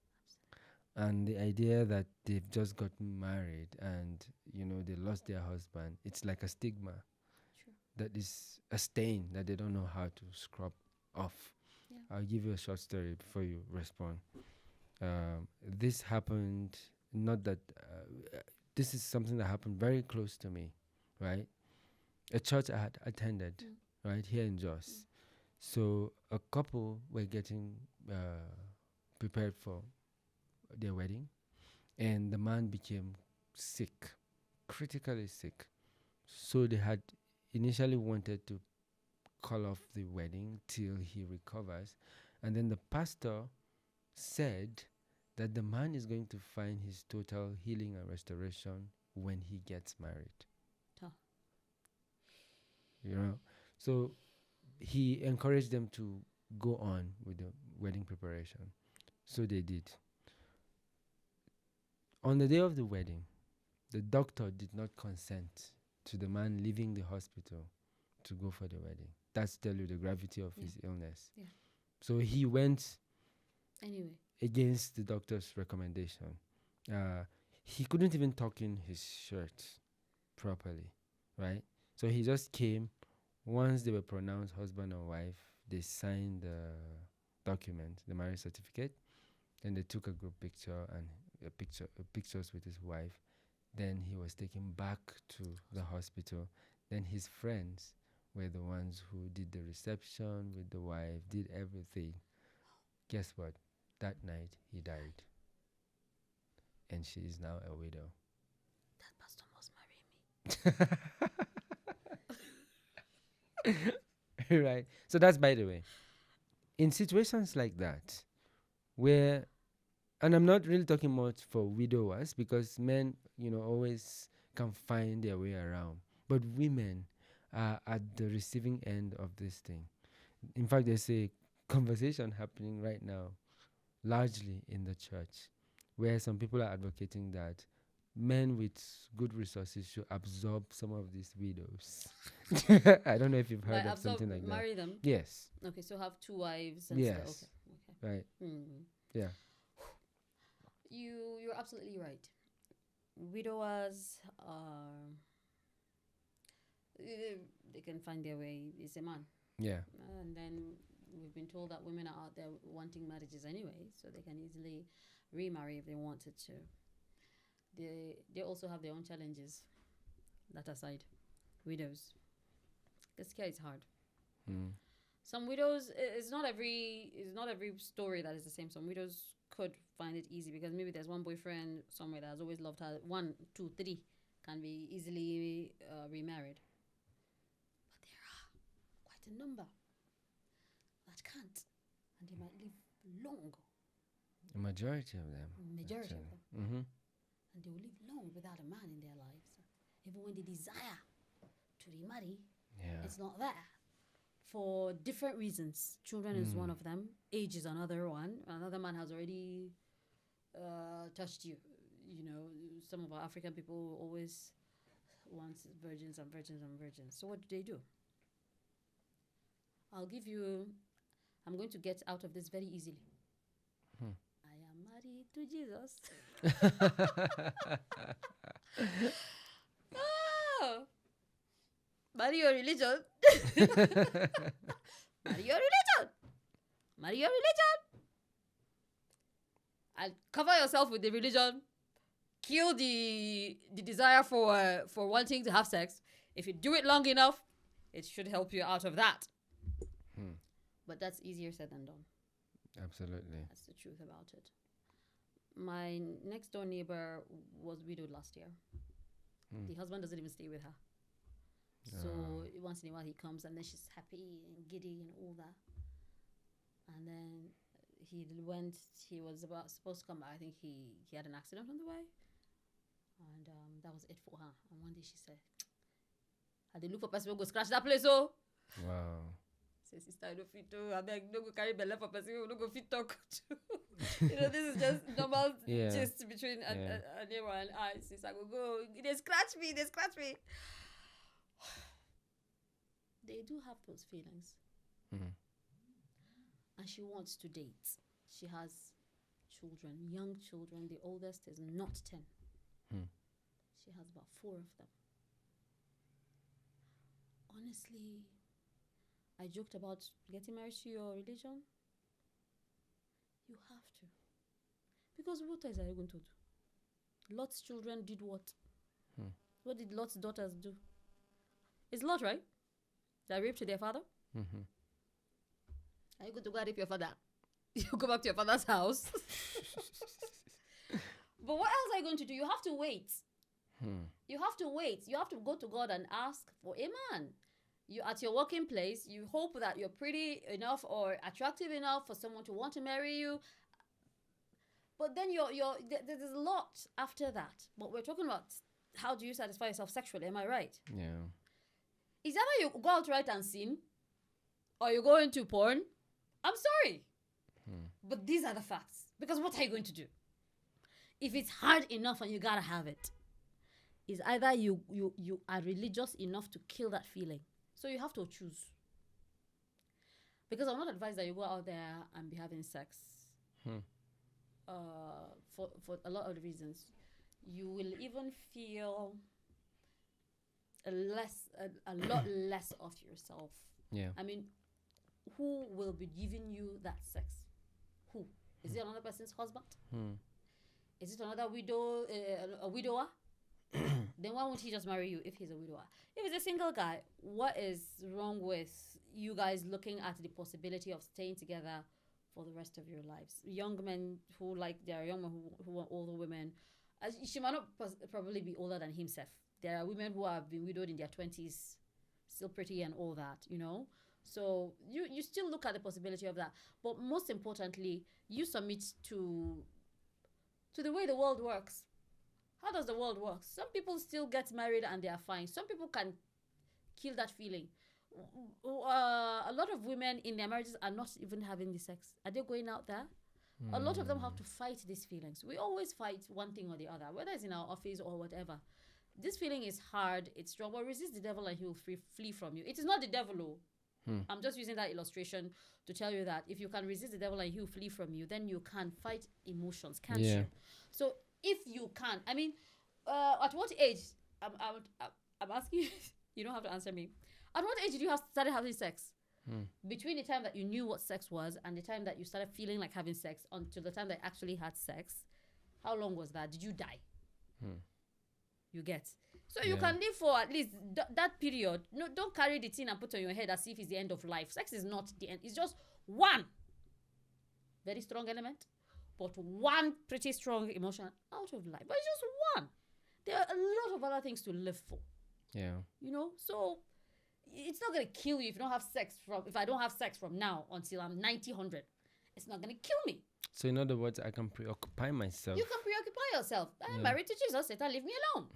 And the idea that they've just gotten married and, they lost their husband, it's like a stigma. True. That is a stain that they don't know how to scrub off. Yeah. I'll give you a short story before you respond. This happened, not that, this is something that happened very close to me, right? A church I had attended, right, here in Jos. So a couple were getting prepared for their wedding, and the man became sick, critically sick. So they had initially wanted to call off the wedding till he recovers, and then the pastor said that the man is going to find his total healing and restoration when he gets married. Huh. So he encouraged them to go on with the wedding preparation. So they did. On the day of the wedding, the doctor did not consent to the man leaving the hospital to go for the wedding. That's tell you the gravity of his illness. Yeah. So he went Anyway. against the doctor's recommendation. He couldn't even tuck in his shirt properly, right? So he just came. Once they were pronounced husband and wife, they signed the document, the marriage certificate. Then they took a group picture and pictures with his wife. Then he was taken back to the hospital. Then his friends were the ones who did the reception with the wife, did everything. Guess what? That night he died. And she is now a widow. That pastor must marry me. Right. So that's by the way. In situations like that, where, and I'm not really talking much for widowers because men, always can find their way around. But women are at the receiving end of this thing. In fact, there's a conversation happening right now, largely in the church, where some people are advocating that men with good resources should absorb some of these widows. I don't know if you've heard of something like that. Marry them. Yes. Okay, so have two wives and Yes. stuff. Okay. Right. Mm. Yeah. You're absolutely right. Widowers are they can find their way. It's a man. Yeah. And then we've been told that women are out there wanting marriages anyway, so they can easily remarry if they wanted to. They also have their own challenges. That aside, widows. This care is hard. Some widows, it's not every story that is the same. Some widows could find it easy because maybe there's one boyfriend somewhere that has always loved her. 1, 2, 3 can be easily remarried. But there are quite a number that can't, and they might live long. The majority of them. Majority of them. Mm-hmm. And they will live long without a man in their lives. Even when they desire to remarry, it's not there. For different reasons. Children is one of them. Age is another one. Another man has already touched you. You know, some of our African people always want virgins and virgins and virgins. So what do? I'm going to get out of this very easily. I am married to Jesus. Marry your religion. Marry your religion. Marry your religion. And cover yourself with the religion. Kill the desire for wanting to have sex. If you do it long enough, it should help you out of that. But that's easier said than done. Absolutely. That's the truth about it. My next door neighbor was widowed last year. The husband doesn't even stay with her. So once in a while he comes and then she's happy and giddy and all that. And then he was supposed to come back. I think he had an accident on the way. And that was it for her. And one day she said, I did look for person who go scratch that place, oh. Wow. Say, sister, I don't fit to. I beg, no go carry belly for person who don't go fit talk to. You know, this is just normal gist between a neighbor and I. Sister, I go, they scratch me. They do have those feelings. And she wants to date. She has children, young children. The oldest is not 10. She has about 4 of them. Honestly, I joked about getting married to your religion. You have to. Because what else are you going to do? Lot's children did what? What did Lot's daughters do? It's Lot, right? That raped their father? Are you going to go and rape your father? You go back to your father's house. But what else are you going to do? You have to wait. You have to wait. You have to go to God and ask for a man. You at your working place, you hope that you're pretty enough or attractive enough for someone to want to marry you. But then there's a lot after that. But we're talking about how do you satisfy yourself sexually? Am I right? Yeah. Is either you go out right and sin, or you go into porn. I'm sorry. But these are the facts. Because what are you going to do? If it's hard enough and you gotta have it, is either you are religious enough to kill that feeling. So you have to choose. Because I'm not advised that you go out there and be having sex. For a lot of the reasons. You will even feel a lot less of yourself. Yeah. I mean, who will be giving you that sex? Who? Is it another person's husband? Is it another a widower? Then why won't he just marry you if he's a widower? If he's a single guy, what is wrong with you guys looking at the possibility of staying together for the rest of your lives? Young men there are young men who want older women. She might not probably be older than himself. There are women who have been widowed in their 20s, still pretty and all that, you know? So you still look at the possibility of that. But most importantly, you submit to the way the world works. How does the world work? Some people still get married and they are fine. Some people can kill that feeling. A lot of women in their marriages are not even having the sex. Are they going out there? A lot of them have to fight these feelings. We always fight one thing or the other, whether it's in our office or whatever. This feeling is hard, it's strong, but resist the devil and he will flee from you. It is not the devil. I'm just using that illustration to tell you that if you can resist the devil and he will flee from you, then you can fight emotions, can't you? So if you can, I mean, at what age? I'm asking you. You don't have to answer me. At what age did you started having sex? Between the time that you knew what sex was and the time that you started feeling like having sex until the time that you actually had sex, how long was that? Did you die? You get? So you can live for at least that period. No, don't carry the thing and put on your head as if it's the end of life. Sex is not the end. It's just one very strong element, but one pretty strong emotion out of life. But it's just one. There are a lot of other things to live for. Yeah. You know? So it's not going to kill you if you don't have sex if I don't have sex from now until I'm 90, 100. It's not going to kill me. So in other words, I can preoccupy myself. You can preoccupy yourself. I'm married to Jesus. Satan, leave me alone.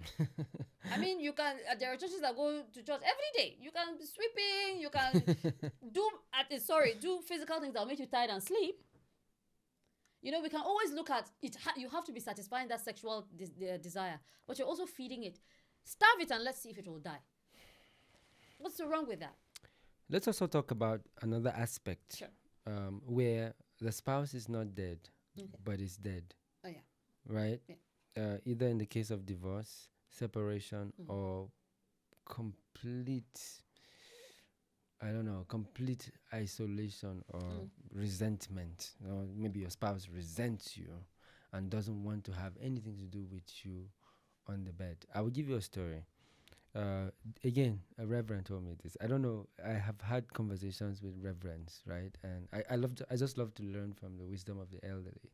I mean, you can. There are churches that go to church every day. You can be sweeping. You can do physical things that will make you tired and sleep. You know, we can always look at it. You have to be satisfying that sexual desire, but you're also feeding it. Starve it and let's see if it will die. What's so wrong with that? Let's also talk about another aspect. Sure. Where the spouse is not dead, but is dead. Oh, yeah. Right? Yeah. Either in the case of divorce, separation, or complete isolation or resentment. Or maybe your spouse resents you and doesn't want to have anything to do with you on the bed. I will give you a story. Again, a reverend told me this. I don't know. I have had conversations with reverends, right? And I just love to learn from the wisdom of the elderly.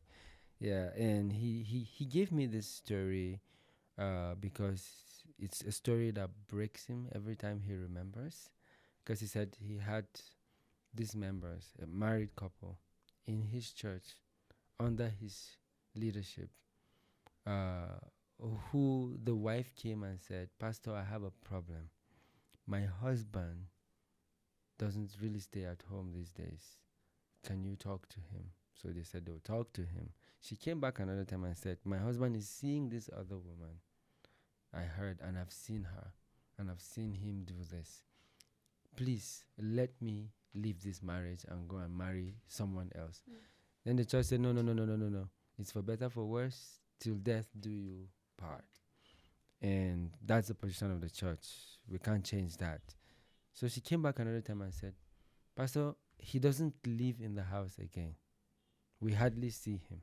Yeah, and he gave me this story because it's a story that breaks him every time he remembers. Because he said he had these members, a married couple, in his church, under his leadership, who the wife came and said, "Pastor, I have a problem. My husband doesn't really stay at home these days. Can you talk to him?" So they said they'll talk to him. She came back another time and said, "My husband is seeing this other woman. I heard and I've seen her and I've seen him do this. Please let me leave this marriage and go and marry someone else." Then the church said, No. It's for better, for worse, till death do you part. And that's the position of the church. We can't change that. So she came back another time and said, "Pastor, he doesn't live in the house again. We hardly see him."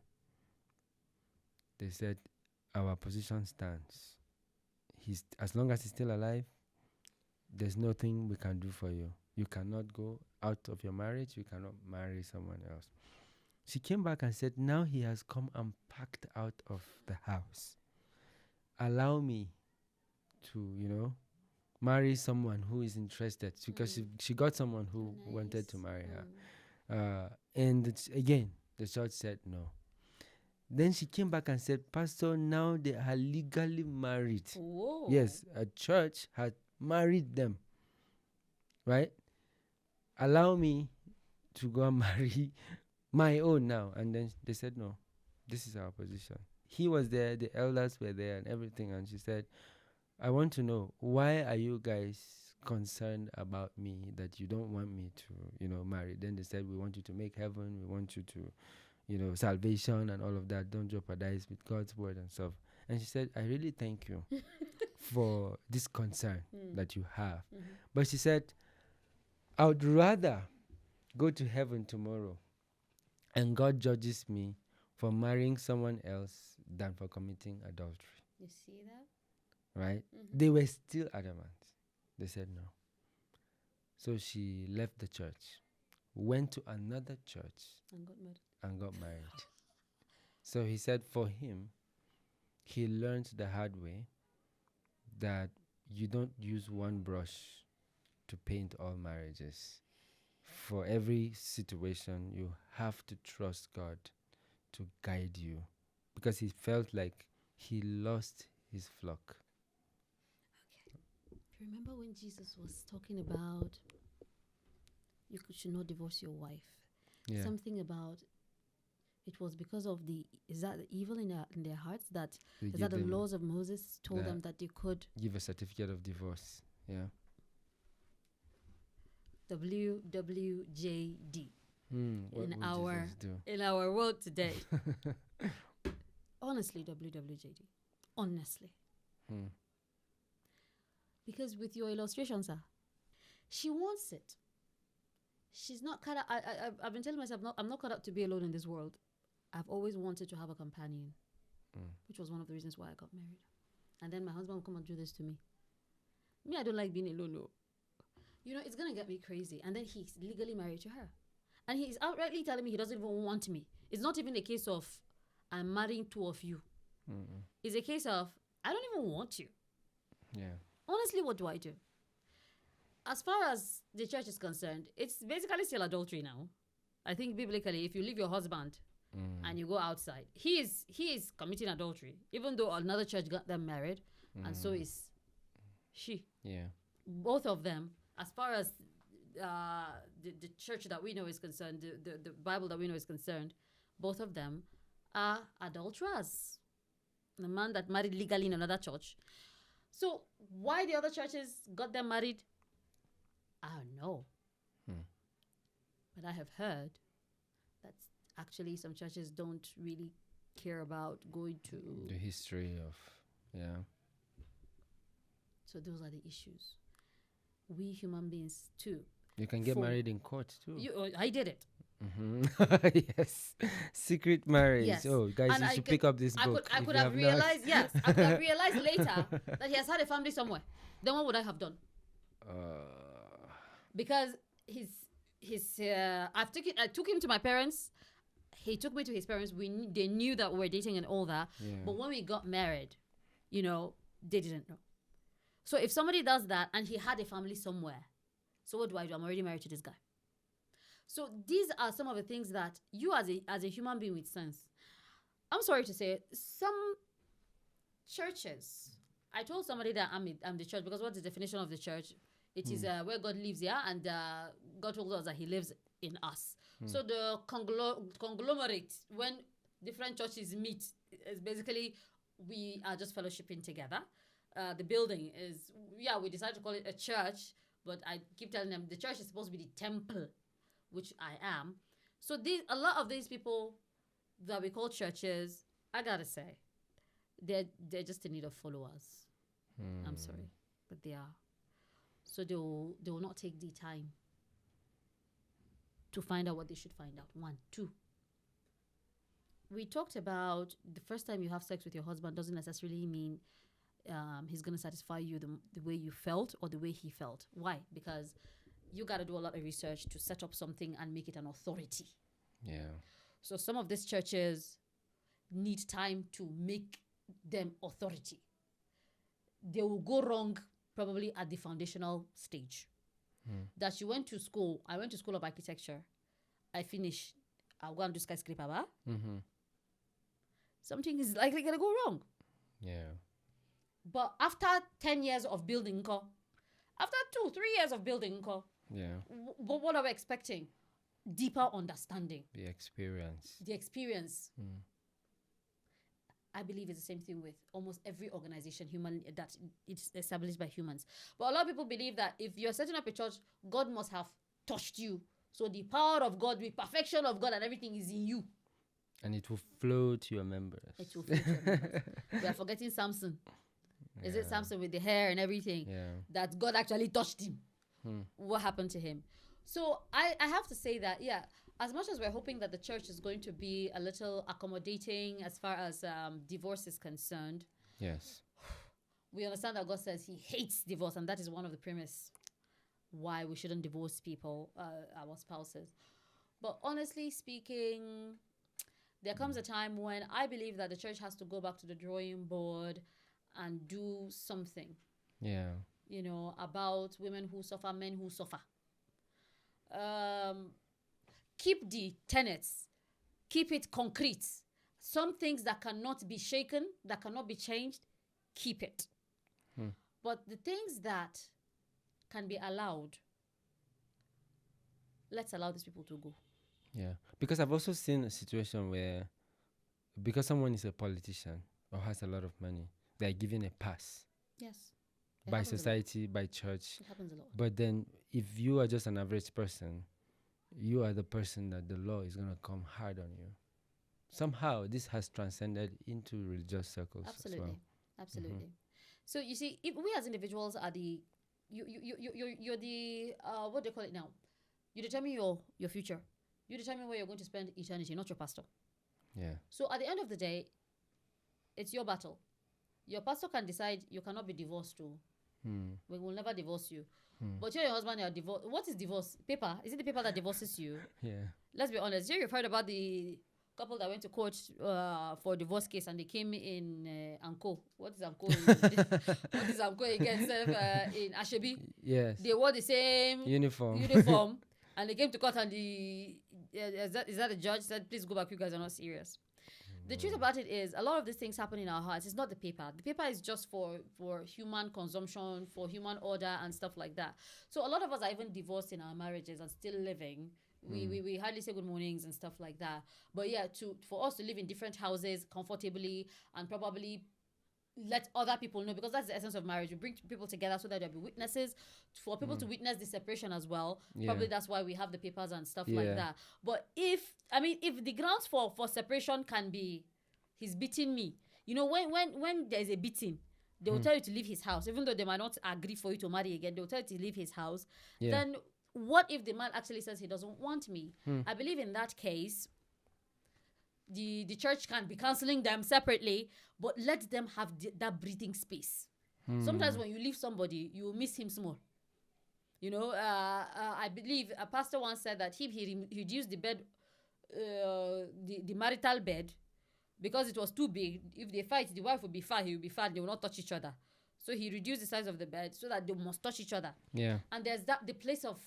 They said, "Our position stands. As long as he's still alive, there's nothing we can do for you. You cannot go out of your marriage. You cannot marry someone else." She came back and said, "Now he has come and packed out of the house. Allow me to, marry someone who is interested," because she got someone who wanted to marry her. And again, the church said no. Then she came back and said, "Pastor, now they are legally married." Whoa. Yes, a church had married them. Right? "Allow me to go and marry my own now." And then they said, "No, this is our position." He was there, the elders were there and everything. And she said, "I want to know, why are you guys concerned about me that you don't want me to, marry?" Then they said, "We want you to make heaven. We want you to, salvation and all of that. Don't jeopardize with God's word and stuff." And she said, "I really thank you for this concern that you have." But she said, "I would rather go to heaven tomorrow and God judges me for marrying someone else than for committing adultery." You see that? Right? They were still adamant. They said no. So she left the church, went to another church, and got married. So he said for him, he learned the hard way that you don't use one brush to paint all marriages. For every situation, you have to trust God to guide you, because he felt like he lost his flock. Okay. Remember when Jesus was talking about you should not divorce your wife? Yeah. Something about it was because of the evil in their hearts that the laws of Moses told them that they could give a certificate of divorce. Yeah. WWJD in our world today. Honestly, WWJD. Honestly. Because with your illustration, sir, she wants it. she's not cut out. I've been telling myself, I'm not cut out to be alone in this world. I've always wanted to have a companion, which was one of the reasons why I got married. And then my husband will come and do this to me. Me, I don't like being alone. No. You know, it's going to get me crazy. And then he's legally married to her. And he's outrightly telling me he doesn't even want me. It's not even a case of, I'm marrying two of you. It's a case of, I don't even want you. Yeah. Honestly, what do I do? As far as the church is concerned, it's basically still adultery now. I think biblically, if you leave your husband and you go outside, he is committing adultery, even though another church got them married, and so is she. Yeah. Both of them, as far as the church that we know is concerned, the Bible that we know is concerned, both of them are adulterers. The man that married legally in another church. So why the other churches got them married, I don't know. But I have heard that actually some churches don't really care about going to the history of, yeah. So those are the issues. We human beings too. You can get married in court too. I did it. Yes. Secret marriage. Yes. Oh, guys, And you should pick up this book. I could have realized, yes, I could have realized later that he has had a family somewhere. Then what would I have done? Because I took him to my parents. He took me to his parents. They knew that we were dating and all that. Yeah. But when we got married, you know, they didn't know. So if somebody does that and he had a family somewhere, so what do? I'm already married to this guy. So these are some of the things that you as a human being with sense. I'm sorry to say, some churches, I told somebody that I'm the church, because what's the definition of the church? It is where God lives, yeah, and God told us that he lives in us. So the conglomerate, when different churches meet, is basically we are just fellowshipping together. The building is, we decided to call it a church, but I keep telling them the church is supposed to be the temple, which I am. So a lot of these people that we call churches, I gotta say, they're just in need of followers. I'm sorry, but they are. So they will not take the time to find out what they should find out. 1, 2. We talked about the first time you have sex with your husband doesn't necessarily mean he's going to satisfy you the way you felt or the way he felt. Why? Because you got to do a lot of research to set up something and make it an authority. Yeah. So some of these churches need time to make them authority. They will go wrong probably at the foundational stage. That you went to school. I went to school of architecture. I finished. I'll go and do skyscraper. Something is likely going to go wrong. Yeah. But after 10 years of building, after 2-3 years of building, Yeah. What are we expecting? Deeper understanding. The experience. The experience. I believe it's the same thing with almost every organization that it's established by humans. But a lot of people believe that if you're setting up a church, God must have touched you. So the power of God, the perfection of God and everything is in you. And it will flow to your members. It will flow to your members. We are forgetting Samson. Is it Samson with the hair and everything? Yeah. That God actually touched him. What happened to him? So I have to say that, as much as we're hoping that the church is going to be a little accommodating as far as divorce is concerned. Yes. We understand that God says he hates divorce, and that is one of the premise why we shouldn't divorce people, our spouses. But honestly speaking, there comes a time when I believe that the church has to go back to the drawing board and do something. Yeah. You know, about women who suffer, men who suffer. Keep the tenets. Keep it concrete. Some things that cannot be shaken, that cannot be changed, keep it. But the things that can be allowed, let's allow these people to go. Yeah. Because I've also seen a situation where, because someone is a politician or has a lot of money, they're given a pass. Yes. By society, by church. It happens a lot. But then if you are just an average person, you are the person that the law is going to come hard on you. Somehow this has transcended into religious circles. Absolutely. As well. Absolutely. So you see, if we as individuals are you're the what do you call it now? You determine your future. You determine where you're going to spend eternity, not your pastor. Yeah. So at the end of the day, it's your battle. Your pastor can decide you cannot be divorced too. We will never divorce you. But you and your husband are divorced. What is divorce? Paper? Is it the paper that divorces you? Yeah. Let's be honest. You've heard about the couple that went to court for a divorce case and they came in Anko. What is Anko? What is Anko again? In Ashebi. Yes. They wore the same Uniform. and they came to court and is that the judge said, please go back, you guys are not serious. The truth about it is, a lot of these things happen in our hearts. It's not the paper. The paper is just for human consumption, for human order and stuff like that. So a lot of us are even divorced in our marriages and still living. We hardly say good mornings and stuff like that. But yeah, for us to live in different houses comfortably and probably let other people know, because that's the essence of marriage. We bring people together so that there'll be witnesses for people to witness the separation as well. Yeah. Probably that's why we have the papers and stuff like that. But if the grounds for separation can be he's beating me, when there's a beating, they will tell you to leave his house, even though they might not agree for you to marry again. They'll tell you to leave his house. Then what if the man actually says he doesn't want me? I believe in that case, the church can be counseling them separately, but let them have that breathing space. Sometimes when you leave somebody, you will miss him small. I believe a pastor once said that if he reduced the bed, the marital bed, because it was too big, if they fight, the wife will be far, he will be far, they will not touch each other. So he reduced the size of the bed so that they must touch each other. Yeah. And there's the place of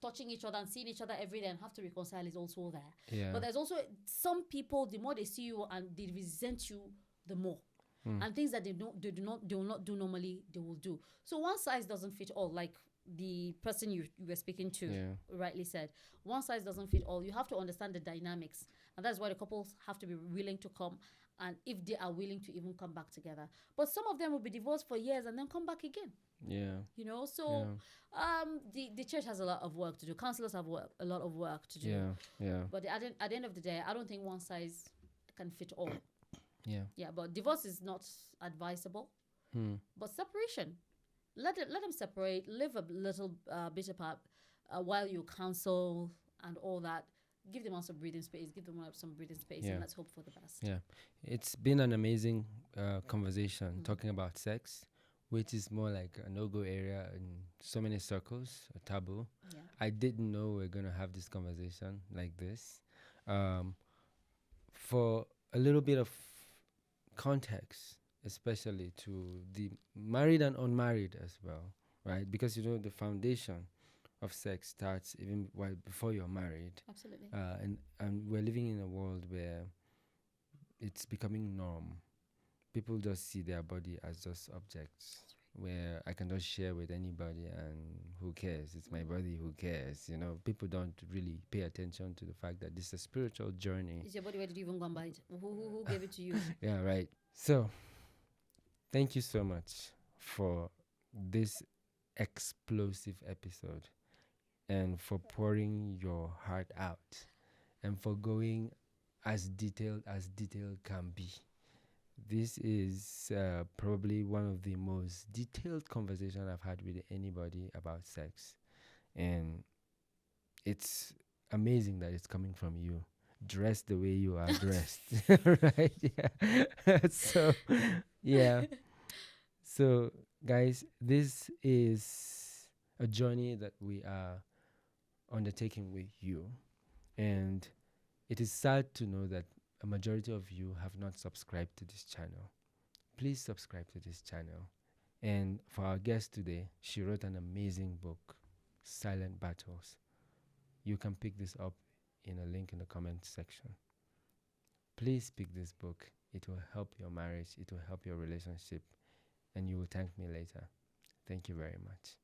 touching each other and seeing each other every day and have to reconcile is also there. Yeah. But there's also some people, the more they see you and they resent you, the more. And things that they will not do normally, they will do. So one size doesn't fit all, like the person you were speaking to rightly said. One size doesn't fit all. You have to understand the dynamics. And that's why the couples have to be willing to come, and if they are willing to even come back together. But some of them will be divorced for years and then come back again. Yeah. So the church has a lot of work to do. Counselors have a lot of work to do. Yeah. But at the end of the day, I don't think one size can fit all. Yeah. But divorce is not advisable. But separation, let them separate, live a little bit apart while you counsel and all that. Give them some breathing space. And let's hope for the best. Yeah. It's been an amazing conversation talking about sex, which is more like a no-go area in so many circles, a taboo. Yeah. I didn't know we're going to have this conversation like this. For a little bit of context, especially to the married and unmarried as well, right? Because, the foundation of sex starts even before you're married. Absolutely. And we're living in a world where it's becoming norm. People just see their body as just objects where I can just share with anybody and who cares? It's my body, who cares? People don't really pay attention to the fact that this is a spiritual journey. Is your body, where did you even go and buy it? Who gave it to you? Yeah, right. So, thank you so much for this explosive episode and for pouring your heart out and for going as detailed can be. This is probably one of the most detailed conversations I've had with anybody about sex. And it's amazing that it's coming from you, dressed the way you are dressed. Right? Yeah. So, guys, this is a journey that we are undertaking with you. And it is sad to know that a majority of you have not subscribed to this channel. Please subscribe to this channel. And for our guest today, she wrote an amazing book, Silent Battles. You can pick this up in a link in the comment section. Please pick this book. It will help your marriage. It will help your relationship. And you will thank me later. Thank you very much.